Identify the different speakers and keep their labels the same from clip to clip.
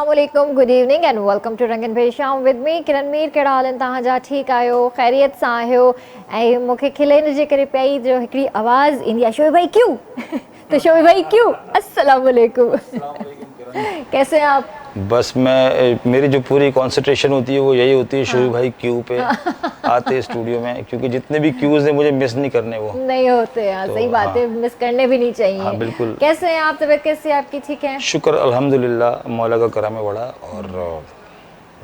Speaker 1: अस्सलामुअलैकुम, good evening and welcome to Rangan भाई शाम विद मी किरण मीर। कहिड़ा हाल आहिनि तव्हांजा? ठीकु आहियो? ख़ैरियत सां आहियो? ऐं मूंखे खिलण जे करे पई जो हिकिड़ी आवाज़ ईंदी आहे, शोएब भाई क्यों? तो शोएब भाई क्यों? अस्सलामुअलैकुम। कैसे हैं आप?
Speaker 2: बस मेरी जो पूरी कंसंट्रेशन होती है वो यही होती है शोएब भाई क्यू पे आते स्टूडियो में, क्योंकि जितने भी क्यूज हैं मुझे मिस नहीं करने वो
Speaker 1: नहीं होते हैं।
Speaker 2: तो
Speaker 1: सही बात है, मिस करने भी नहीं चाहिए।
Speaker 2: हाँ बिल्कुल।
Speaker 1: कैसे हैं आप? तबीयत कैसी है आपकी? ठीक है,
Speaker 2: शुक्र अल्हम्दुलिल्लाह, मौला का करम है बड़ा और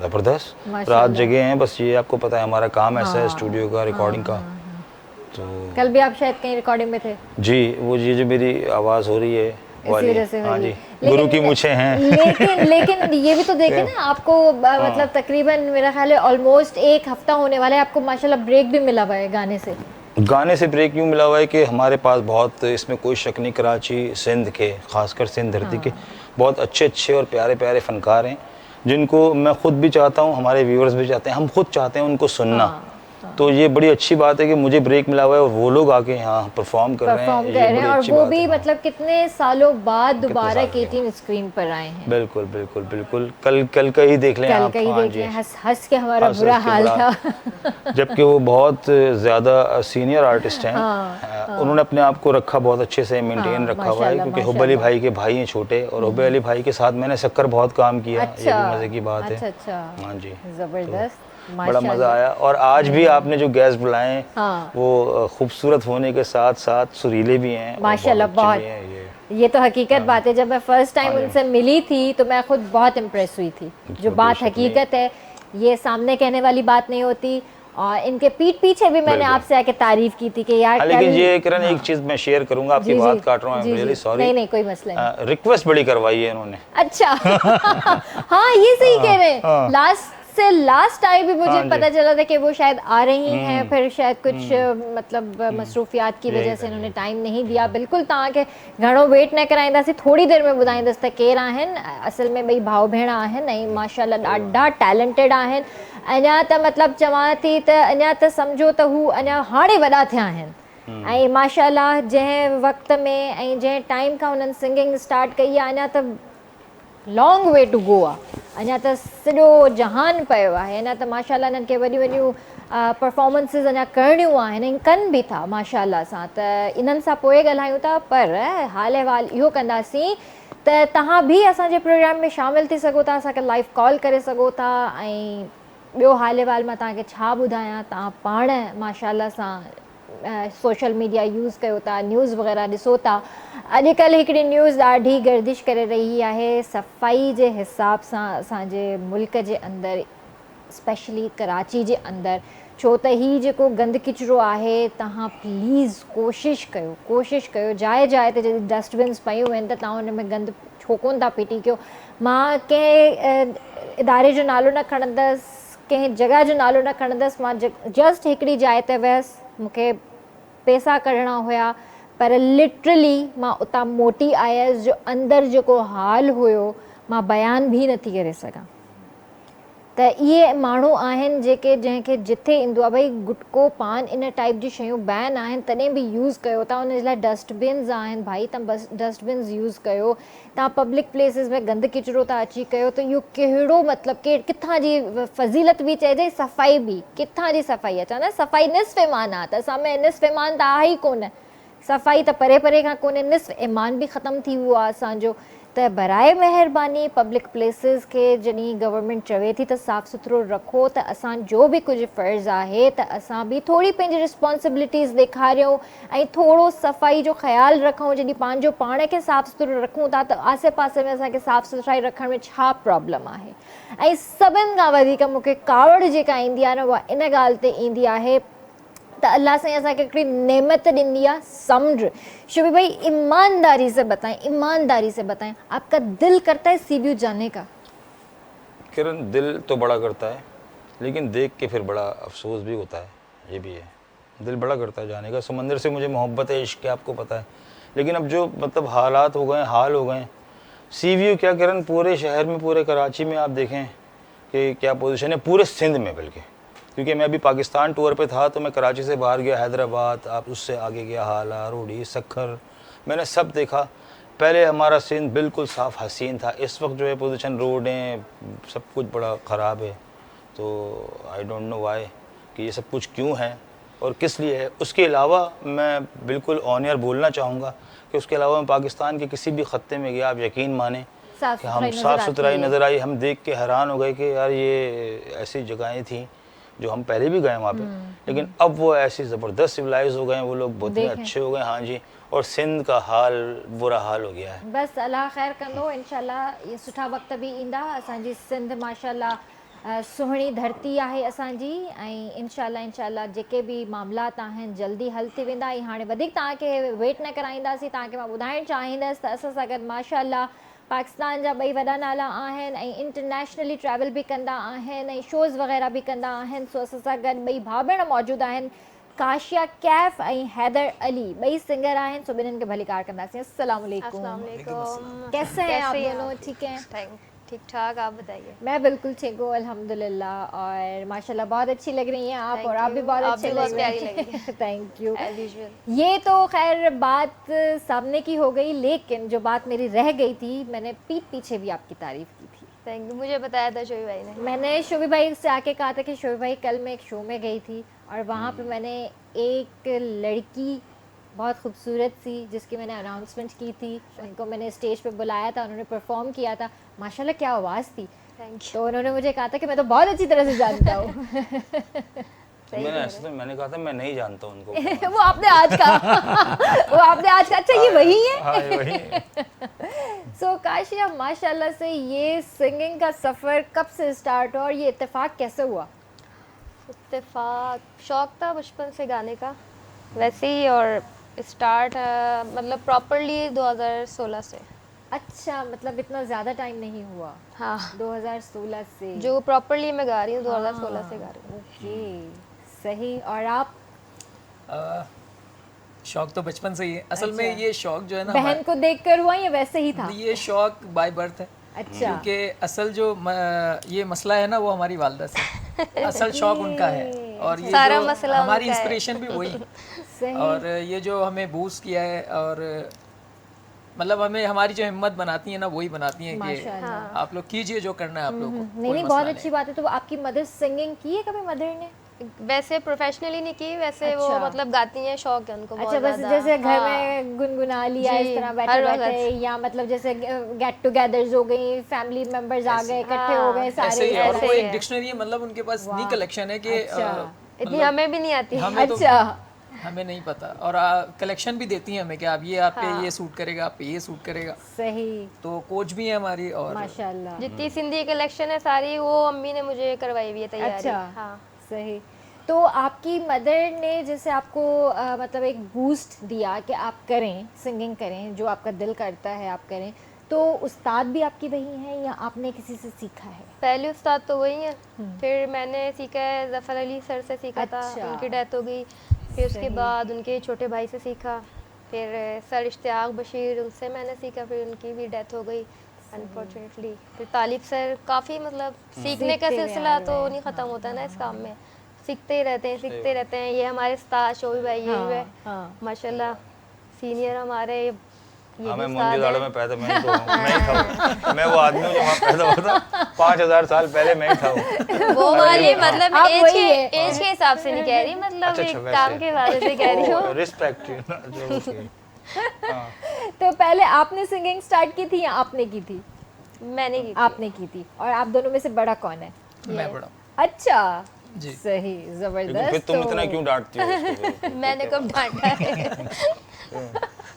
Speaker 2: ज़बरदस्त। रात जगह हैं, बस ये आपको पता है हमारा काम ऐसा है स्टूडियो का, रिकॉर्डिंग का। तो
Speaker 1: कल भी आप शायद कहीं रिकॉर्डिंग में थे
Speaker 2: जी, वो ये जो मेरी आवाज़ हो रही है
Speaker 1: इसी वजह से
Speaker 2: हाँ
Speaker 1: हुई।
Speaker 2: जी, गुरु की मूछें हैं।
Speaker 1: लेकिन ये भी तो देखें ना, आपको मतलब तकरीबन मेरा ख्याल है ऑलमोस्ट एक हफ्ता होने वाला है, आपको माशाल्लाह ब्रेक भी मिला हुआ है गाने से।
Speaker 2: गाने से ब्रेक यूँ मिला हुआ है कि हमारे पास बहुत, इसमें कोई शक नहीं, कराची सिंध के, खासकर सिंध धरती के बहुत अच्छे अच्छे और प्यारे प्यारे फनकार हैं, जिनको मैं खुद भी चाहता हूँ, हमारे व्यूअर्स भी चाहते हैं, हम खुद चाहते हैं उनको सुनना। तो ये बड़ी अच्छी बात है कि मुझे ब्रेक मिला हुआ है और वो लोग आके यहाँ परफॉर्म कर रहे हैं
Speaker 1: और वो भी मतलब कितने सालों बाद दोबारा केटीन स्क्रीन पर आए हैं।
Speaker 2: बिल्कुल बिल्कुल बिल्कुल। कल का ही देख लें आप। हाँ जी,
Speaker 1: हंस हंस के हमारा बुरा हाल था।
Speaker 2: जबकि वो बहुत ज़्यादा सीनियर आर्टिस्ट हैं। उन्होंने अपने आप को रखा, बहुत अच्छे से मेंटेन रखा हुआ है, क्योंकि हुब अली भाई के भाई हैं छोटे, और हुब अली भाई के साथ मैंने शक्कर बहुत काम किया। ये भी मज़े की बात है। हाँ जी,
Speaker 1: ज़बरदस्त,
Speaker 2: बड़ा मज़ा आया। और आज भी आपने जो गेस्ट बुलाए वो खूबसूरत होने के साथ साथ सुरीले भी हैं
Speaker 1: माशाल्लाह। बहुत ये तो हकीकत बात है। जब मैं फर्स्ट टाइम उनसे मिली थी तो मैं खुद बहुत इम्प्रेस हुई थी। जो बात हकीकत है, ये सामने कहने वाली बात नहीं होती। और इनके पीठ पीछे भी मैंने आपसे आके तारीफ की थी कि यार।
Speaker 2: लेकिन ये किरण एक चीज़ मैं शेयर करूंगा, आपकी बात काट रहा हूँ, रियली सॉरी।
Speaker 1: नहीं कोई मसला नहीं।
Speaker 2: रिक्वेस्ट बड़ी करवाई है इन्होंने।
Speaker 1: अच्छा। हाँ, ये सही कह रहे हैं। लास्ट टाइम भी मुझे पता चला था कि वो शायद आ रही हैं, फिर शायद कुछ मतलब मसरूफियात की वजह से उन्होंने टाइम नहीं दिया। बिल्कुल तव्हांखे घणो वेट न कराईंदासीं, थोड़ी देर में ॿुधाईंदसि त केरु आहिनि। असल में ॿई भाउ भेण आहिनि ऐं माशाल्लाह ॾाढा टैलेंटेड आहिनि। अञा त मतलब चवां थी त अञा त सम्झो त हू अञा हाणे वॾा थिया आहिनि। ऐं माशाल्लाह जंहिं वक़्त में ऐं जंहिं टाइम खां हुननि सिंगिंग स्टार्ट कई आहे, अञा त लॉन्ग वे टू गो आहे। अञा त सॼो जहान पियो आहे। अञा त माशाल्लाह इन्हनि खे वॾियूं वॾियूं परफॉर्मेंसिस अञा करणियूं आहिनि ऐं कनि बि था माशाल्लाह सां। त इन्हनि सां पोइ ॻाल्हायूं था, पर हाल अहिवाल इहो कंदासीं त तव्हां बि असांजे प्रोग्राम में शामिलु थी सघो था, असांखे लाइव कॉल करे सघो था। ऐं ॿियो हाल अहिवाल मां तव्हांखे छा ॿुधायां, तव्हां पाण माशाल्लाह सां सोशल मीडिया यूज़ कयो था, न्यूज़ वग़ैरह ॾिसो था। अॼुकल्ह हिकिड़ी न्यूज़ ॾाढी गर्दिश करे रही आहे सफ़ाई जे हिसाब सां असांजे मुल्क जे अंदरि, स्पेशली कराची जे अंदरि। छो त हीउ जेको गंद किचिरो आहे, तव्हां प्लीज़ कोशिशि कयो जाइ जाइ ते जॾहिं डस्टबिन्स पयूं आहिनि त तव्हां हुन में गंद छो कोन था फिटी कयो। मां कंहिं इदारे जो नालो न खणंदसि, कंहिं जॻह जो नालो न खणंदसि। मां जस्ट हिकिड़ी जाइ ते वियसि, मूंखे पैसा कढणा हुया, पर लिटरली मां उतां मोटी आयसि जो अंदरि जेको हाल हुयो मां बयान बि नथी करे सघां। त इहे माण्हू आहिनि जंहिंखे जिथे ईंदो आहे, भई गुटको पान इन टाइप जी शयूं बैन आहिनि, तॾहिं बि यूज़ कयो था। उन जे लाइ डस्टबिन्स आहिनि, भाई तव्हां बस डस्टबिन्स यूज़ कयो। तव्हां पब्लिक प्लेसिस में गंद किचिरो था अची कयो, त इहो कहिड़ो मतिलबु कि किथां जी फज़ीलत बि चइजे, सफ़ाई बि किथां जी सफ़ाई आहे। चवंदा सफ़ाई निस्फ़ ईमान आहे, त असां में निस्फ़ ईमान त आहे ई कोन। सफ़ाई त परे परे खां कोन्हे, निस्फ़ ईमान बि ख़तमु थी वियो आहे असांजो। त बराए महिरबानी पब्लिक प्लेसिस खे जॾहिं गवर्नमेंट चवे थी त साफ़ु सुथिरो रखो, त असांजो बि कुझु फ़र्ज़ु आहे त असां बि थोरी पंहिंजी रिस्पॉन्सिबिलिटीज़ ॾेखारियूं ऐं थोरो सफ़ाई जो ख़्यालु रखूं। जॾहिं पंहिंजो पाण खे साफ़ु सुथिरो रखूं था त आसे पासे में असांखे साफ़ु सुथराई रखण में छा प्रॉब्लम आहे। ऐं सभिनि खां वधीक मूंखे कावड़ जेका ईंदी आहे न, उहा इन ॻाल्हि ते ईंदी आहे त अल्लाह साईं असांखे हिकिड़ी नेमत ॾिनी आहे, समुंड। शोएब भाई ईमानदारी से बताएं, आपका दिल करता है सी व्यू जाने का?
Speaker 2: किरण, दिल तो बड़ा करता है, लेकिन देख के फिर बड़ा अफसोस भी होता है। ये भी है, दिल बड़ा करता है जाने का। समंदर से मुझे मोहब्बत है, इश्क है, आपको पता है। लेकिन अब जो मतलब हालात हो गए, हाल हो गए, सी व्यू क्या किरण, पूरे शहर में, पूरे कराची में आप देखें कि क्या पोजीशन है, पूरे सिंध में बल्कि। क्योंकि मैं अभी पाकिस्तान टूर पे था, तो मैं कराची से बाहर गया, हैदराबाद, आप उससे आगे गया, हाला, रोडी, सक्खर, मैंने सब देखा। पहले हमारा सिंध बिल्कुल साफ़ हसीन था, इस वक्त जो है पोजीशन, रोडें सब कुछ बड़ा ख़राब है। तो आई डोंट नो वाई कि ये सब कुछ क्यों है और किस लिए है। उसके अलावा मैं बिल्कुल ऑन एयर बोलना चाहूँगा कि उसके अलावा मैं पाकिस्तान के किसी भी ख़त्ते में गया, आप यकीन माने कि हम साफ़ सुथराई नज़र आई। हम देख के हैरान हो गए कि यार ये ऐसी जगहें थी जो हम पहले भी गए वहाँ पे, लेकिन अब वो ऐसी ज़बरदस्त सिविलाइज हो गए हैं, वो लोग बहुत ही अच्छे हो गए। हाँ जी, और सिंध का हाल बुरा हाल हो गया है।
Speaker 1: बस अल्लाह खैर कंदो, इंशाल्लाह ये सुठा वक्त भी ईंदा। असांजी सिंध माशाल्लाह सुहिणी धरती आहे असांजी, ऐं इंशाल्लाह जेके भी मामलात आहिनि जल्दी हल थी वेंदा। ऐं हाणे वधीक तव्हांखे वेट न कराईंदासीं, तव्हांखे मां ॿुधाइणु चाहींदसि त असां सां गॾु माशाल्लाह पाकिस्तान जा ॿई वॾा नाला आहिनि ऐं इंटरनेशनली ट्रैवल भी कंदा आहिनि ऐं शोज़ वग़ैरह भी कंदा आहिनि। सो असां सां गॾु ॿई भाउ भेण मौजूदु आहिनि, काशिया कैफ ऐं हैदर अली, ॿई सिंगर आहिनि। सो ॿिन्हिनि खे भली कार कंदासीं। अस्सलाम वालेकुम, कैसे हैं आप दोनों? ठीक हैं?
Speaker 3: ठीक ठाक, आप बताइए।
Speaker 1: मैं बिल्कुल ठीक हूँ अल्हम्दुलिल्लाह, और माशाल्लाह बहुत अच्छी लग रही हैं आप, और आप भी बहुत अच्छे लग रही हैं। Thank you. ये तो खैर बात सामने की हो गई, लेकिन जो बात मेरी रह गई थी, मैंने पीठ पीछे भी आपकी तारीफ की थी।
Speaker 3: थैंक यू, मुझे बताया था शोभी भाई ने।
Speaker 1: मैंने शोभी भाई से आके कहा था कि शोभी भाई कल मैं एक शो में गई थी और वहाँ पे मैंने एक लड़की बहुत खूबसूरत सी, जिसकी मैंने अनाउंसमेंट की थी, उनको मैंने स्टेज पे बुलाया था, उन्होंने परफॉर्म किया था। माशाल्लाह क्या आवाज़ थी।
Speaker 3: Thank you.
Speaker 1: तो उन्होंने मुझे कहा था कि मैं तो बहुत अच्छी तरह से जानता हूँ।
Speaker 2: मैंने कहा था मैं नहीं जानता उनको।
Speaker 1: वो आपने आज कहा। वो आपने आज कहा, अच्छा ये वही है।
Speaker 2: हाँ, ये वही है।
Speaker 1: सो काशिया, माशाल्लाह से ये सिंगिंग का सफ़र कब से स्टार्ट हुआ और ये इत्तेफाक कैसे हुआ?
Speaker 3: इत्तेफाक, शौक था बचपन से गाने का वैसे ही, और स्टार्ट मतलब प्रॉपरली 2016 से।
Speaker 1: अच्छा, मतलब इतना ज़्यादा टाइम नहीं हुआ।
Speaker 3: हाँ,
Speaker 1: 2016 से
Speaker 3: जो प्रॉपरली मैं गा रही हूँ 2016 से गा रही हूँ।
Speaker 1: ओके, सही। और आप?
Speaker 4: शौक तो बचपन से ही है असल में। ये शौक जो है ना,
Speaker 1: बहन को देखकर हुआ या वैसे ही था?
Speaker 4: ये शौक बाय बर्थ है।
Speaker 1: अच्छा।
Speaker 4: क्योंकि असल जो ये मसला है ना, वो हमारी वालदा से असल शौक उनका है, और ये
Speaker 3: सारा
Speaker 4: जो
Speaker 3: मसला
Speaker 4: हमारी
Speaker 3: उनका है।
Speaker 4: इंस्पिरेशन भी वही।
Speaker 1: सही।
Speaker 4: और ये जो हमें बूस्ट किया है, और मतलब हमें हमारी जो हिम्मत बनाती है ना, वही बनाती है कि
Speaker 1: माशाल्लाह।
Speaker 4: आप लोग कीजिए जो करना है आप लोगों को।
Speaker 1: नहीं, बहुत अच्छी बात है। तो आपकी मदर सिंगिंग की है कभी? मदर ने
Speaker 3: वैसे प्रोफेशनली नहीं की, वैसे वो
Speaker 1: अच्छा।
Speaker 3: मतलब गाती हैं, शौक है उनको
Speaker 1: अच्छा,
Speaker 3: बहुत
Speaker 1: बस
Speaker 3: ज़्यादा।
Speaker 1: जैसे घर
Speaker 3: हाँ।
Speaker 1: में गुनगुना लिया
Speaker 3: जी,
Speaker 1: इस तरह
Speaker 3: हर
Speaker 1: बैठे
Speaker 3: वक्त।
Speaker 1: बैठे, या मतलब जैसे गेट टुगेदर्स हो गई, फैमिली मेंबर्स आ गए, इकट्ठे हो गए
Speaker 4: ऐसे
Speaker 1: सारे।
Speaker 4: ही है। और
Speaker 3: ऐसे
Speaker 4: वो
Speaker 3: ही
Speaker 4: एक
Speaker 3: है।
Speaker 4: डिक्शनरी है, मतलब उनके पास इतनी कलेक्शन है कि
Speaker 1: अच्छा।
Speaker 3: इतनी हमें भी नहीं आती।
Speaker 4: हमें तो
Speaker 1: अच्छा,
Speaker 4: हमें नहीं पता। और कलेक्शन भी देती हैं हमें कि आप ये आप पे ये सूट करेगा, आप पे ये सूट करेगा।
Speaker 1: सही।
Speaker 4: तो कोच भी है हमारी। और
Speaker 1: माशाल्लाह।
Speaker 3: जितनी सिंधी कलेक्शन है सारी वो अम्मी ने मुझे करवाई हुई है तैयारी।
Speaker 1: अच्छा।
Speaker 3: हाँ।
Speaker 1: सही। तो आपकी मदर ने जैसे आपको मतलब एक बूस्ट दिया कि आप करें, सिंगिंग करें, जो आपका दिल करता है आप करें, तो उस्ताद भी आपकी वही हैं या आपने किसी से सीखा है?
Speaker 3: पहले उस्ताद तो वही है, फिर मैंने सीखा है ज़फ़र अली सर से सीखा था।
Speaker 1: अच्छा।
Speaker 3: उनकी डेथ हो गई, फिर उसके बाद उनके छोटे भाई से सीखा, फिर सर इश्तियाक बशीर, उनसे मैंने सीखा, फिर उनकी भी डेथ हो गई अनफॉर्चुनेटली। फिर तालिब सर, काफ़ी मतलब सीखने का
Speaker 1: सीखते
Speaker 3: सिलसिला
Speaker 1: रहे
Speaker 3: तो
Speaker 1: हैं।
Speaker 3: नहीं ख़त्म होता ना इस काम में, सीखते ही रहते हैं, सीखते रहते हैं। ये हमारे उस्ताद शोभी भाई, ये भी है
Speaker 1: हाँ।
Speaker 3: माशाल्लाह, सीनियर हमारे।
Speaker 2: हाँ, मैं मोहनजोदड़ो में पैदा मैं ही तो हूँ, मैं ही था। मैं वो आदमी हूँ जो वहाँ पैदा हुआ था 5000 साल पहले, मैं ही था
Speaker 3: वो वाली मतलब
Speaker 1: आप
Speaker 3: एज
Speaker 1: वही है।
Speaker 3: के हिसाब से नहीं कह रही, मतलब
Speaker 2: अच्छा,
Speaker 3: एक
Speaker 2: वैसे।
Speaker 3: काम के बारे से कह रही हूँ।
Speaker 2: रिस्पेक्ट यू ना, जो okay। हाँ।
Speaker 1: तो पहले आपने सिंगिंग स्टार्ट की थी या आपने की थी?
Speaker 3: मैंने की थी।
Speaker 1: आपने की थी। और आप दोनों में से बड़ा कौन है?
Speaker 4: मैं बड़ा।
Speaker 1: अच्छा,
Speaker 4: जी।
Speaker 1: सही,
Speaker 2: लेकिन
Speaker 1: जबरदस्त।
Speaker 2: फिर तुम
Speaker 1: तो
Speaker 2: इतना क्यों डांटती हो उसको?
Speaker 3: मैंने कब डांटा है?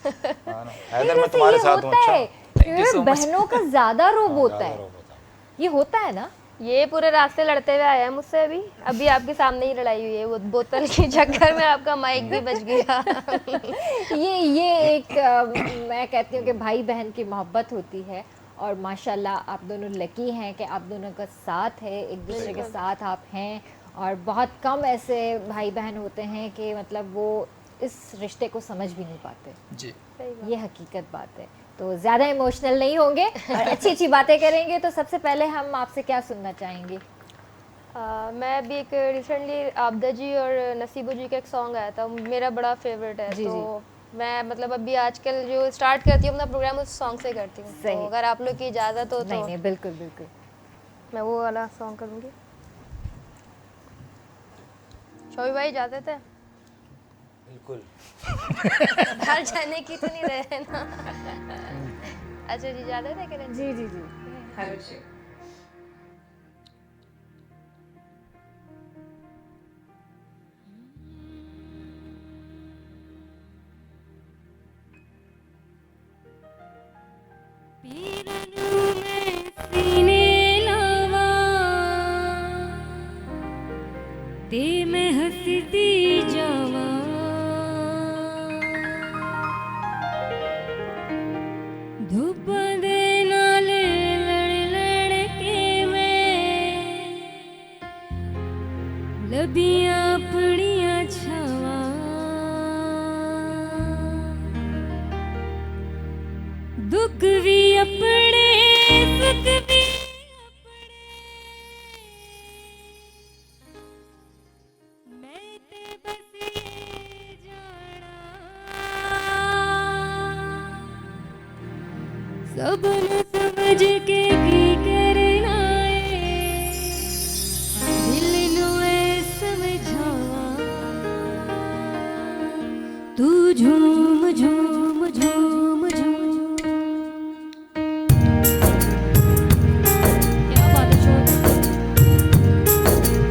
Speaker 2: हाँ ना, हैदर मैं
Speaker 1: वैसे
Speaker 2: तुम्हारे
Speaker 1: ये
Speaker 2: साथ हूँ।
Speaker 1: होता
Speaker 2: अच्छा,
Speaker 1: है,
Speaker 4: you so much।
Speaker 1: बहनों का ज्यादा रोब होता है,
Speaker 2: ज़्यादा रोब होता है।
Speaker 1: ये होता है ना?
Speaker 3: ये पूरे रास्ते लड़ते हुए आया है मुझसे। अभी आपके सामने ही लड़ाई हुई है, वो बोतल के चक्कर में आपका माइक भी बच गया।
Speaker 1: ये एक मैं कहती हूँ कि भाई बहन की मोहब्बत होती है, और माशाल्लाह आप दोनों लकी हैं कि आप दोनों का साथ है, एक दूसरे के साथ आप हैं। और बहुत कम ऐसे भाई बहन होते हैं कि मतलब वो इस रिश्ते को समझ भी नहीं पाते।
Speaker 4: जी।
Speaker 1: ये हकीकत बात है। तो ज़्यादा इमोशनल नहीं होंगे और अच्छी अच्छी बातें करेंगे। तो सबसे पहले हम आपसे क्या सुनना चाहेंगे?
Speaker 3: मैं अभी एक रिसेंटली आबदा जी और नसीबो जी का एक सॉन्ग आया था, मेरा बड़ा फेवरेट है।
Speaker 1: जी,
Speaker 3: तो मैं मतलब अभी आजकल जो स्टार्ट करती हूँ अपना प्रोग्राम उस सॉन्ग से करती हूँ,
Speaker 1: सही।
Speaker 3: तो अगर आप लोग की इजाज़त हो
Speaker 1: नहीं
Speaker 3: तो
Speaker 1: नहीं बिल्कुल बिल्कुल।
Speaker 3: मैं वो वाला सॉन्ग करूँगी। शोभी भाई इजाज़त है?
Speaker 2: बिल्कुल।
Speaker 3: बाहर जाने की तो नहीं रहे ना? अच्छा जी, इजाज़त है किरण जी?
Speaker 1: जी जी जी।
Speaker 5: ते मैं हंसती जावा धूप दे नाल लड़ लड़ के मैं लबियां अपनियां छावा दुख भी अपने सुख भी मैं ते बस ये जाना सबन समझ के की करना है दिल नू ऐ समझावा तू झूम झूम झूम झूम क्या बात है छोड़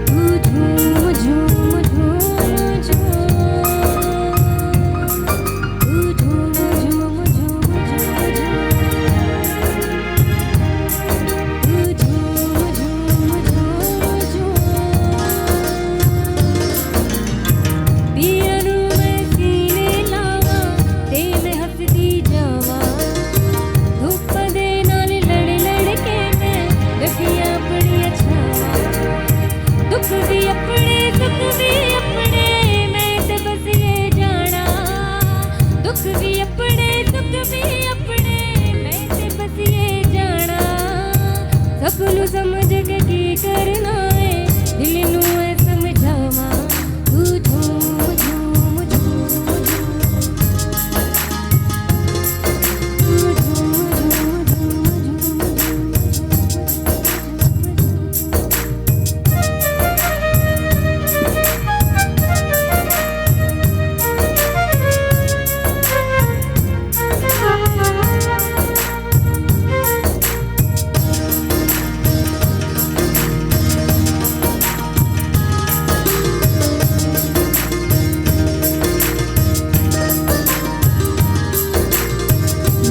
Speaker 5: तू झूम झूम झूम झूम तू झूम झूम झूम झूम झूम तू झूम झूम झूम झूम पिया नू मैं सीने लावा ते मैं हंसदी जावा धूप दे नाल लड़ लड़ के मैं लगियां बड़ियां छावा दुख भी अपने सुख भी अपने मैं ते बस ये जाना दुख भी अपने सुख भी अपने मैं ते बस ये जाना सबनू समझ के की करना है दिल नू ऐ समझावा तू झूम झूम झूम तू झूम झूम झूम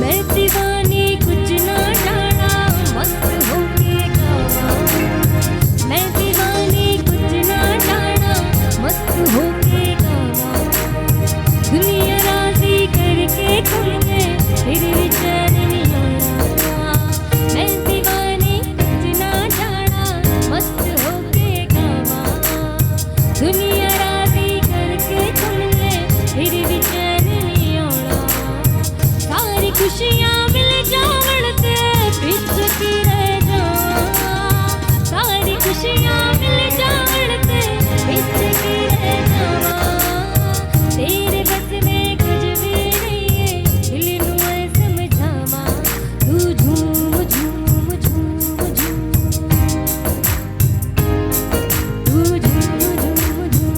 Speaker 5: मैं दीवानी कुछ ना जाना मस्त होके गावा मैं दीवानी कुछ ना जाना मस्त होके गावा दुनिया राजी करके तुमने फिर विचार नहीं आया मैं दीवानी कुछ ना जाना मस्त होके गावा दुनिया राजी करके तुमने फिर विचार नहीं आया सारी खुशियाँ मिल जावण ते पिछ की रह जावा सारी खुशियाँ मिल जावण ते पिछ की रह जावा तेरे बस में कुछ भी नहीं है दिल नू ऐ समझावा तू झूम झूम झूम झूम तू झूम झूम झूम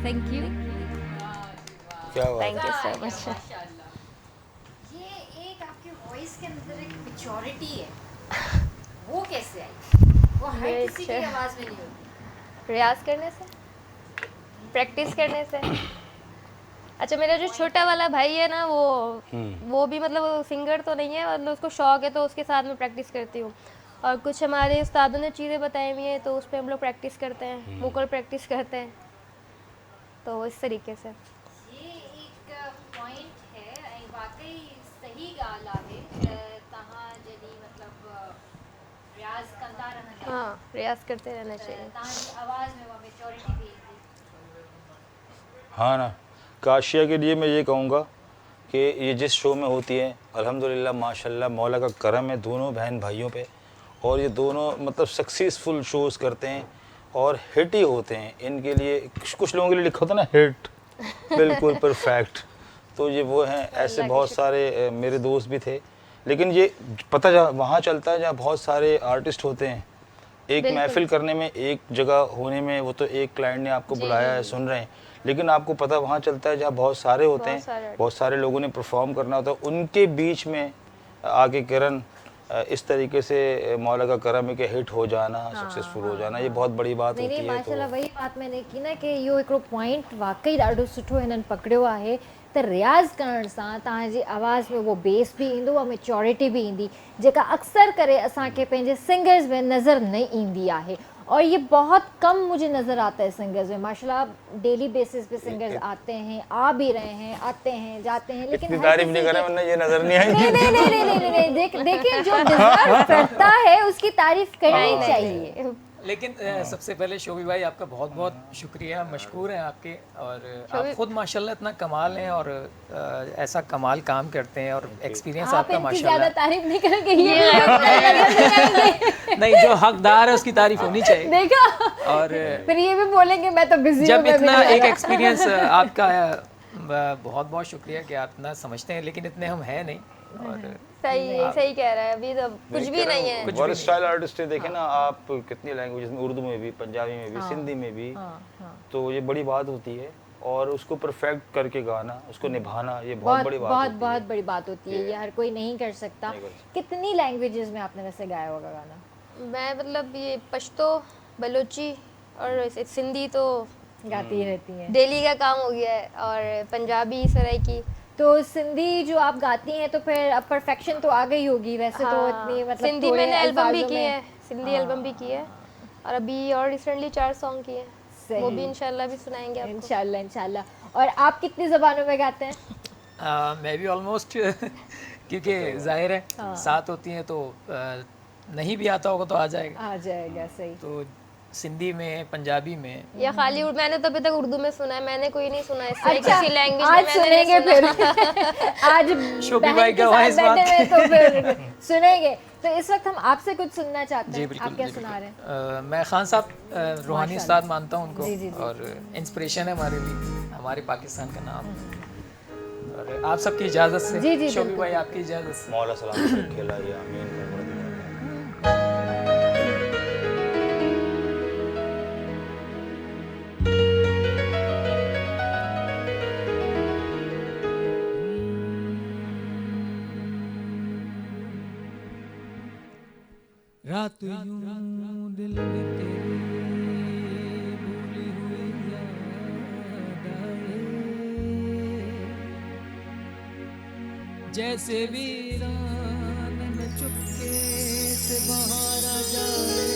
Speaker 5: थैंक यू।
Speaker 2: क्या बात
Speaker 3: थैंक यू सो मच।
Speaker 1: ये एक आपके वॉइस के अंदर एक मैच्योरिटी है, वो कैसे आई? वो हर
Speaker 3: ये
Speaker 1: किसी की
Speaker 3: अच्छा।
Speaker 1: आवाज़ में नहीं होती।
Speaker 3: रियाज करने से, प्रैक्टिस करने से। अच्छा, मेरा जो छोटा वाला भाई है ना, वो भी मतलब सिंगर तो नहीं है, मतलब उसको शौक है, तो उसके साथ में प्रैक्टिस करती हूँ। और कुछ हमारे उस्तादों ने चीज़ें बताई हुई हैं, तो उस पर हम लोग प्रैक्टिस करते हैं, वोकल प्रैक्टिस करते हैं, तो इस तरीके से।
Speaker 1: ये एक पॉइंट है, ऐं वाकई सही ॻाल्हि आहे तव्हां जॾहिं मतलब रियाज़ कंदा रहंदा
Speaker 3: हाँ, रियाज करते रहना चाहिए।
Speaker 1: तव्हांजी आवाज़ में वो मैच्योरिटी भी ईंदी।
Speaker 2: हाँ ना, काशिया के लिए मैं ये कहूँगा कि ये जिस शो में होती है, अल्हम्दुलिल्लाह माशाल्लाह मौला का करम है दोनों बहन भाइयों पे, और ये दोनों मतलब सक्सेसफुल शोज़ करते हैं और हिट ही होते हैं। इनके लिए कुछ लोगों के लिए लिखा होता है ना हिट, बिल्कुल परफेक्ट, तो ये वो हैं। ऐसे बहुत सारे मेरे दोस्त भी थे, लेकिन ये पता वहाँ चलता है जहाँ बहुत सारे आर्टिस्ट होते हैं। एक महफिल करने में, एक जगह होने में, वो तो एक क्लाइंट ने आपको बुलाया है, सुन रहे हैं, लेकिन आपको पता वहाँ चलता है जहाँ बहुत सारे होते हैं, बहुत सारे लोगों ने परफॉर्म करना होता है, उनके बीच में आके किरण इस तरीके से मौला का करम है कि हिट हो जाना, सक्सेसफुल हो जाना, ये बहुत बड़ी बात
Speaker 1: नहीं
Speaker 2: होती
Speaker 1: नहीं
Speaker 2: है।
Speaker 1: माशाल्लाह, वही बात मैंने की ना कि इहो हिकिड़ो पॉइंट वाकई ॾाढो सुठो हिननि पकड़ियो आहे त रियाज़ करण सां तव्हांजी आवाज़ में वो बेस भी ईंदो और मैच्योरिटी भी ईंदी, जेका अक्सर करे असांखे पंहिंजे सिंगर्स में नज़र न ईंदी आहे। और ये बहुत कम मुझे नज़र आता है सिंगर्स में। माशाल्लाह डेली बेसिस पे सिंगर्स आते हैं, आ भी रहे हैं, आते हैं, जाते हैं, लेकिन
Speaker 2: इतनी
Speaker 1: हर
Speaker 2: तारीफ
Speaker 1: किसी
Speaker 2: नहीं करें
Speaker 1: के-
Speaker 2: वरना ये नजर नहीं आएगी।
Speaker 1: नहीं नहीं नहीं नहीं नहीं नहीं देखिए जो डिजर्व करता है उसकी तारीफ करनी चाहिए।
Speaker 4: लेकिन सबसे पहले शोभी भाई आपका बहुत बहुत शुक्रिया, मशकूर हैं आपके, और आप खुद माशाल्लाह इतना कमाल हैं और ऐसा कमाल काम करते हैं, और एक्सपीरियंस
Speaker 1: आप
Speaker 4: आपका
Speaker 1: इनकी ज्यादा
Speaker 4: माशाल्लाह।
Speaker 1: तारीफ नहीं करेंगे, ये
Speaker 4: नहीं, जो हकदार है उसकी तारीफ होनी चाहिए।
Speaker 1: देखा,
Speaker 4: और
Speaker 1: फिर ये भी बोलेंगे मैं तो बिजी हूँ,
Speaker 4: जब
Speaker 1: मैं भी
Speaker 4: इतना
Speaker 1: नहीं
Speaker 4: एक
Speaker 1: आया।
Speaker 4: एक्सपीरियंस आपका है, बहुत बहुत शुक्रिया कि आप इतना समझते हैं, लेकिन इतने हम हैं नहीं। और
Speaker 3: सही कह रहा है, अभी तो कुछ भी नहीं है।
Speaker 2: वर्सटाइल आर्टिस्ट है, देखें ना आप कितनी लैंग्वेजेस में, उर्दू में भी, पंजाबी में भी, सिंधी में भी, तो ये बड़ी बात होती है। और उसको परफेक्ट करके गाना, उसको निभाना, ये बहुत बड़ी बात होती है।
Speaker 1: बहुत बड़ी बात होती है, ये हर कोई नहीं कर सकता। कितनी लैंग्वेजेस में आपने वैसे गाया होगा गाना?
Speaker 3: मैं मतलब ये पश्तो, बलोची और सिंधी तो
Speaker 1: गाती रहती हैं।
Speaker 3: डेली का काम हो गया है, और पंजाबी सराइकी।
Speaker 1: तो सिंधी जो आप गाती हैं तो फिर अब परफेक्शन तो आ गई होगी वैसे तो इतनी मतलब
Speaker 3: सिंधी
Speaker 1: थोड़े
Speaker 3: मैंने एल्बम भी
Speaker 1: अल्फाजों
Speaker 3: की
Speaker 1: में।
Speaker 3: है, सिंधी एल्बम भी की है, और अभी और रिसेंटली 4 सॉन्ग किए हैं, वो भी इंशाल्लाह भी सुनाएंगे आपको।
Speaker 1: इंशाल्लाह इंशाल्लाह। और आप कितनी ज़बानों में गाते हैं?
Speaker 4: मैं भी ऑलमोस्ट क्योंकि जाहिर है साथ होती हैं, तो नहीं भी आता होगा तो आ जाएगा।
Speaker 1: आ जाएगा, सही।
Speaker 4: तो सिंधी में, पंजाबी में,
Speaker 3: या खाली मैंने तो अभी तक उर्दू में सुना है, मैंने कोई नहीं सुना इस तरह
Speaker 1: अच्छा,
Speaker 3: किसी लैंग्वेज
Speaker 1: आज
Speaker 3: में
Speaker 1: सुनेंगे
Speaker 3: मैंने
Speaker 1: फिर आज
Speaker 4: शोभी
Speaker 1: बहन
Speaker 4: भाई
Speaker 1: के
Speaker 4: का
Speaker 1: साथ
Speaker 4: वॉइस बात।
Speaker 1: बैठे हुए तो फिर सुनेंगे। तो इस वक्त हम आपसे कुछ सुनना चाहते
Speaker 4: जी
Speaker 1: हैं,
Speaker 4: बिल्कुल,
Speaker 1: आप क्या
Speaker 4: जी,
Speaker 1: सुना रहे हैं?
Speaker 4: बिल्कुल। मैं खान साहब रूहानी उस्ताद मानता हूँ उनको,
Speaker 1: जी, जी, जी।
Speaker 4: और इंस्पिरेशन है हमारे लिए, हमारे पाकिस्तान का नाम। और आप सबकी इजाज़त से,
Speaker 1: जी, जी,
Speaker 4: शोभी
Speaker 1: बिल्कुल।
Speaker 4: भाई आपकी इजाज़त से।
Speaker 2: मौला सलामत खेला ये आमीन।
Speaker 6: रात यूं दिल में तेरी भूली हुई याद आए, जैसे वीरान में चुपके से बाहर आ जाए,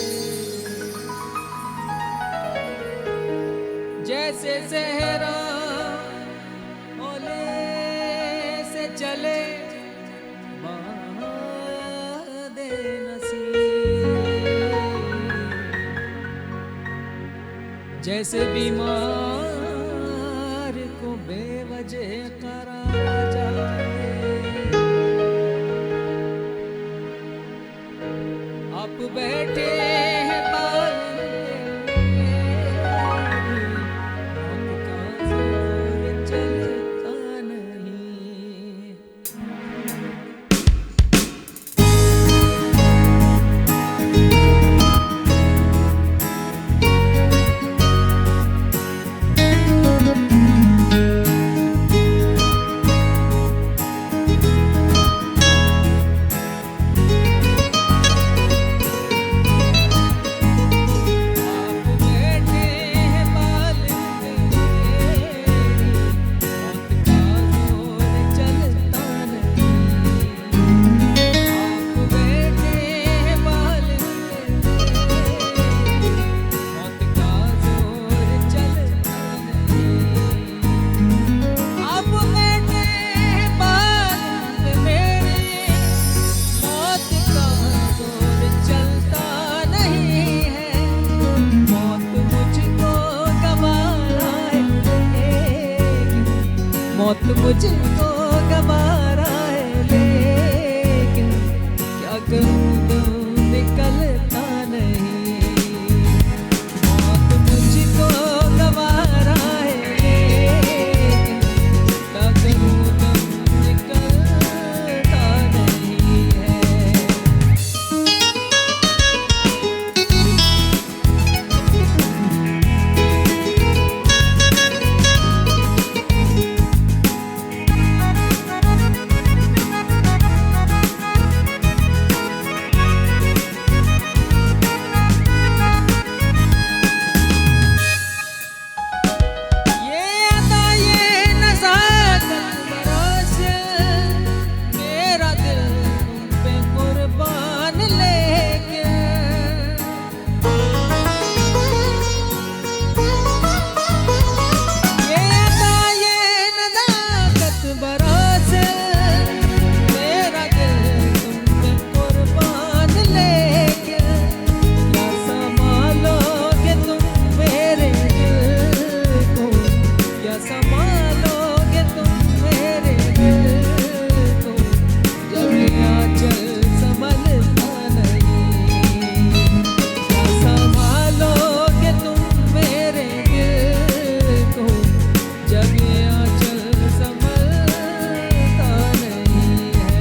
Speaker 6: जैसे सहरा ओले से चले बादे नसीब, जैसे बीमार को बेवजह करार आ जाए, आप बैठे हैं पालने मौत का जोर चलता नहीं। मौत मुझको गवारा है, लेकिन क्या करूं दम निकलता नहीं। मौत मुझको गवारा है, लेकिन क्या करूं दम निकलता नहीं है। ये अदा ये नज़ाकत बरोसे मेरा दिल तुम पे कुर्बान लेके। ये अदा ये नज़ाकत बरोसे मेरा दिल तुम पे कुर्बान लेके। क्या संभालोगे तुम मेरे दिल को, क्या संभालोगे तुम मेरे दिल को, जब आंचल संभलता नहीं। क्या संभालोगे तुम मेरे दिल को, जब आंचल संभलता नहीं है।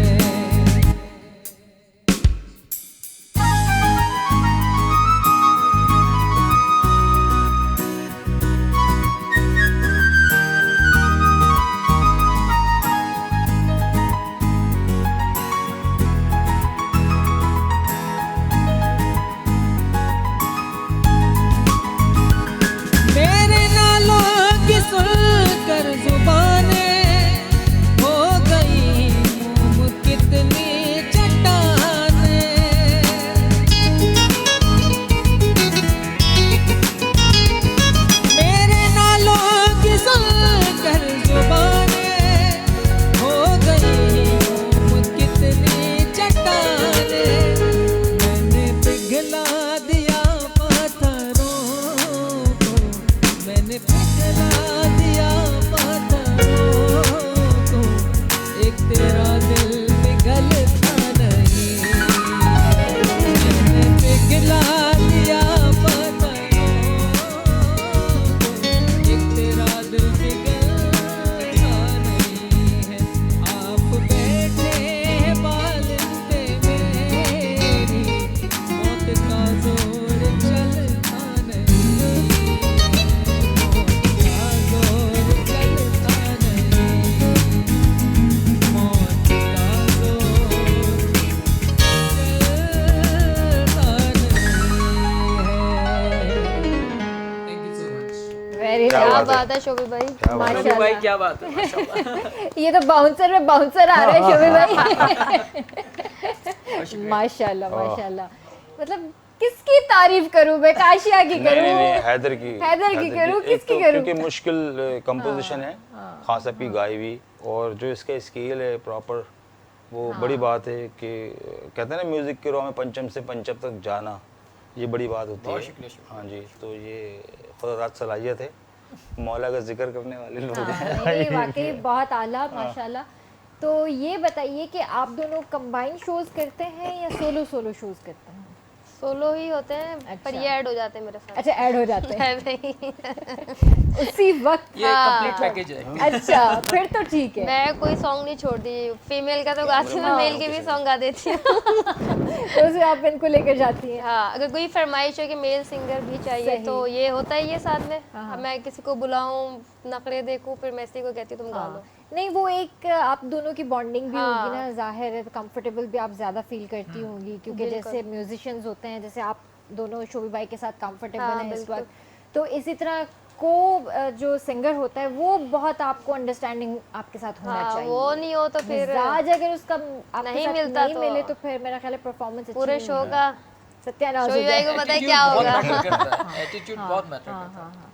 Speaker 6: मेरे नालों की सुनकर जुबानें हो गई मोम कितनी चट्टानें। मेरे नालों की सुनकर जुबानें हो गई मोम कितनी चट्टानें। मैंने पिघला दिया पत्थरों को, मैंने पिघला दिया पत्थरों को, एक तेरा दिल पिघलता नहीं। मैंने पिघला दिया पत्थरों को, एक तेरा दिल पिघलता नहीं है। आप बैठे हैं बालन पे मेरी, मौत का जोर चलता नहीं। मौत का जोर चलता नहीं। मौत का जोर
Speaker 1: वेरी
Speaker 2: क्या
Speaker 3: क्या
Speaker 2: बात है।
Speaker 3: बात है शोभी भाई।
Speaker 2: क्या बात है।
Speaker 4: शोभी भाई क्या बात है, माशाल्लाह।
Speaker 1: ये तो बाउंसर में बाउंसर आ रहा है शोभी भाई। माशाल्लाह माशाल्लाह। मतलब किसकी तारीफ करूं मैं, काशिया की
Speaker 2: नहीं नहीं नहीं,
Speaker 1: करूं,
Speaker 2: हैदर की
Speaker 1: करूं,
Speaker 2: एक
Speaker 1: किसकी
Speaker 2: तो
Speaker 1: करूं?
Speaker 2: क्योंकि मुश्किल कंपोजिशन है, खास साहब की गाई हुई, और जो इसका स्केल है प्रॉपर, वो बड़ी बात है कि कहते हैं ना म्यूजिक के रॉ में पंचम से पंचम तक जाना, ये बड़ी बात होती
Speaker 4: बहुत
Speaker 2: है।
Speaker 4: शुक्रिया, शुक्रिया।
Speaker 2: हाँ जी, तो ये खुदा रात सलाहियत है, मौला का जिक्र करने वाले लोग हैं।
Speaker 1: नहीं वाकई बहुत आला माशाल्लाह। तो ये बताइए कि आप दोनों कंबाइन शोज करते हैं या सोलो सोलो शोज करते हैं?
Speaker 3: सोलो ही होते हैं, पर
Speaker 1: अच्छा।
Speaker 3: ये ऐड हो जाते हैं मेरे साथ।
Speaker 1: अच्छा ऐड हो जाते हैं
Speaker 3: नहीं,
Speaker 1: उसी वक्त।
Speaker 4: ये कंप्लीट पैकेज है।
Speaker 1: अच्छा फिर तो ठीक है।
Speaker 3: मैं कोई सॉन्ग नहीं छोड़ती, फीमेल का तो गाती हूँ, मेल के भी सॉन्ग गा देती हूँ।
Speaker 1: तो उसे आप इनको लेकर जाती हैं।
Speaker 3: हाँ, अगर कोई फरमाइश हो कि मेल सिंगर भी चाहिए
Speaker 1: सही।
Speaker 3: तो ये होता ही है साथ में।
Speaker 1: हाँ।
Speaker 3: अब मैं किसी को बुलाऊं, नखरे देखूं, फिर मैं इसी को कहती हूँ तुम गा लो।
Speaker 1: हाँ। नहीं वो एक आप दोनों की बॉन्डिंग भी
Speaker 3: हाँ।
Speaker 1: होगी ना, जाहिर है कंफर्टेबल भी आप ज़्यादा फील करती होंगी, क्योंकि
Speaker 3: बिल्कुल।
Speaker 1: जैसे म्यूजिशियंस होते हैं, जैसे आप दोनों शोभी भाई के साथ कंफर्टेबल
Speaker 3: हाँ,
Speaker 1: हैं इस
Speaker 3: बिल्कुल।
Speaker 1: वक्त, तो इसी तरह को जो सिंगर होता है वो बहुत आपको अंडरस्टैंडिंग आपके साथ होना
Speaker 3: हाँ,
Speaker 1: चाहिए।
Speaker 3: वो नहीं हो तो फिर
Speaker 1: मिजाज अगर उसका आपके
Speaker 3: नहीं
Speaker 1: साथ
Speaker 3: मिलता
Speaker 1: नहीं
Speaker 3: तो
Speaker 1: मिले तो फिर मेरा ख्याल है परफॉर्मेंस
Speaker 3: पूरे शो का
Speaker 1: सत्यानाश हो
Speaker 3: शोभी भाई
Speaker 1: जाए।
Speaker 3: को पता है
Speaker 4: Attitude
Speaker 3: क्या
Speaker 4: बहुत
Speaker 3: होगा।
Speaker 4: मैटर करता है, एटीट्यूड बहुत मैटर
Speaker 1: हाँ
Speaker 4: करता है।
Speaker 1: हाँ हाँ,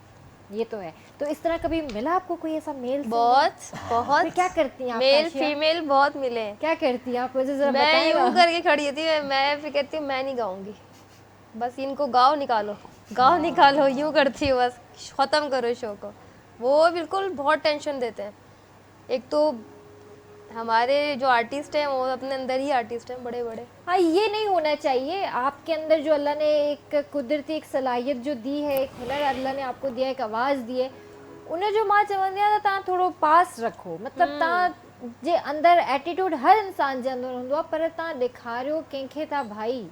Speaker 1: ये तो है। तो इस तरह कभी मिला आपको कोई ऐसा मेल singer?
Speaker 3: बहुत
Speaker 1: फिर
Speaker 3: बहुत
Speaker 1: क्या करती हैं आप
Speaker 3: मेल
Speaker 1: काशिया?
Speaker 3: फीमेल बहुत मिले हैं।
Speaker 1: क्या करती हैं आप, मुझे जरा
Speaker 3: मैं
Speaker 1: बताएं
Speaker 3: यूं
Speaker 1: ना।
Speaker 3: करके खड़ी थी, मैं फिर कहती हूँ मैं नहीं गाऊंगी, बस इनको गाओ निकालो, गाओ निकालो, यूं करती हूँ, बस खत्म करो शो को। वो बिल्कुल बहुत टेंशन देते हैं, एक तो हमारे जो आर्टिस्ट हैं वो अपने अंदर ही आर्टिस्ट हैं बड़े बड़े।
Speaker 1: हाँ, ये नहीं होना चाहिए। आपके अंदर जो अल्लाह ने एक कुदरती एक सलाहियत जो दी है, एक हुनर अल्लाह ने आपको दिया, एक आवाज़ दी है, उन्हें जो मां चवंदी आहे तव्हां थोड़ो पास रखो। मतलब तव्हां जे अंदर एटीट्यूड हर इंसान जे अंदर हूंदो आहे, पर तव्हां ॾेखारियो कंहिंखे था भाई।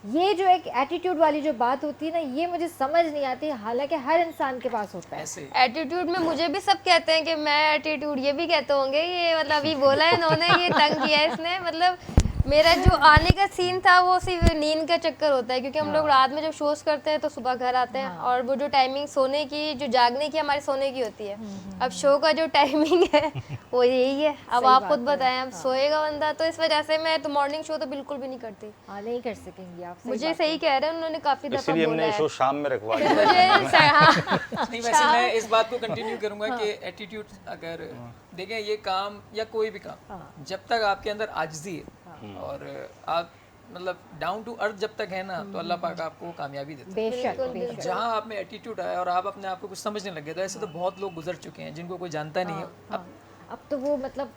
Speaker 1: ये जो एक एटीट्यूड वाली जो बात होती है ना, ये मुझे समझ नहीं आती, हालांकि हर इंसान के पास होता है।
Speaker 4: ऐसे
Speaker 3: एटीट्यूड में मुझे भी सब कहते हैं कि मैं एटीट्यूड, ये भी कहते होंगे ये, मतलब अभी बोला है इन्होंने, ये तंग किया है इसने। मतलब मेरा जो आने का सीन था वो सिर्फ नींद का चक्कर होता है, क्योंकि हम लोग रात में जब शोज करते हैं तो सुबह घर आते हैं, और वो जो टाइमिंग सोने की, जो जागने की हमारी सोने की होती है, अब शो का जो टाइमिंग है वो यही है। अब आप खुद बताएं, अब सोएगा बंदा, तो इस वजह से मैं तो मॉर्निंग शो तो बिल्कुल भी नहीं करती।
Speaker 1: हाँ, नहीं कर सकेंगे आप,
Speaker 3: मुझे सही कह रहे हैं उन्होंने, काफी दफा
Speaker 2: इसलिए
Speaker 3: बोला
Speaker 2: हमने
Speaker 3: है
Speaker 2: शो शाम में रखवा दिया।
Speaker 3: मुझे। हाँ,
Speaker 4: नहीं, वैसे मैं इस बात को कंटिन्यू करूंगा कि एटीट्यूड, अगर देखें ये काम या कोई भी काम, जब तक आपके अंदर आजिज़ी है और आप मतलब डाउन टू अर्थ जब तक है ना, तो अल्लाह पाक आपको कामयाबी देता है।
Speaker 1: बेशक बेशक।
Speaker 4: जहाँ आप में एटीट्यूड आया और आप अपने आप को कुछ समझने लगे, तो ऐसे तो बहुत लोग गुजर चुके हैं जिनको कोई जानता नहीं है,
Speaker 1: अब तो वो मतलब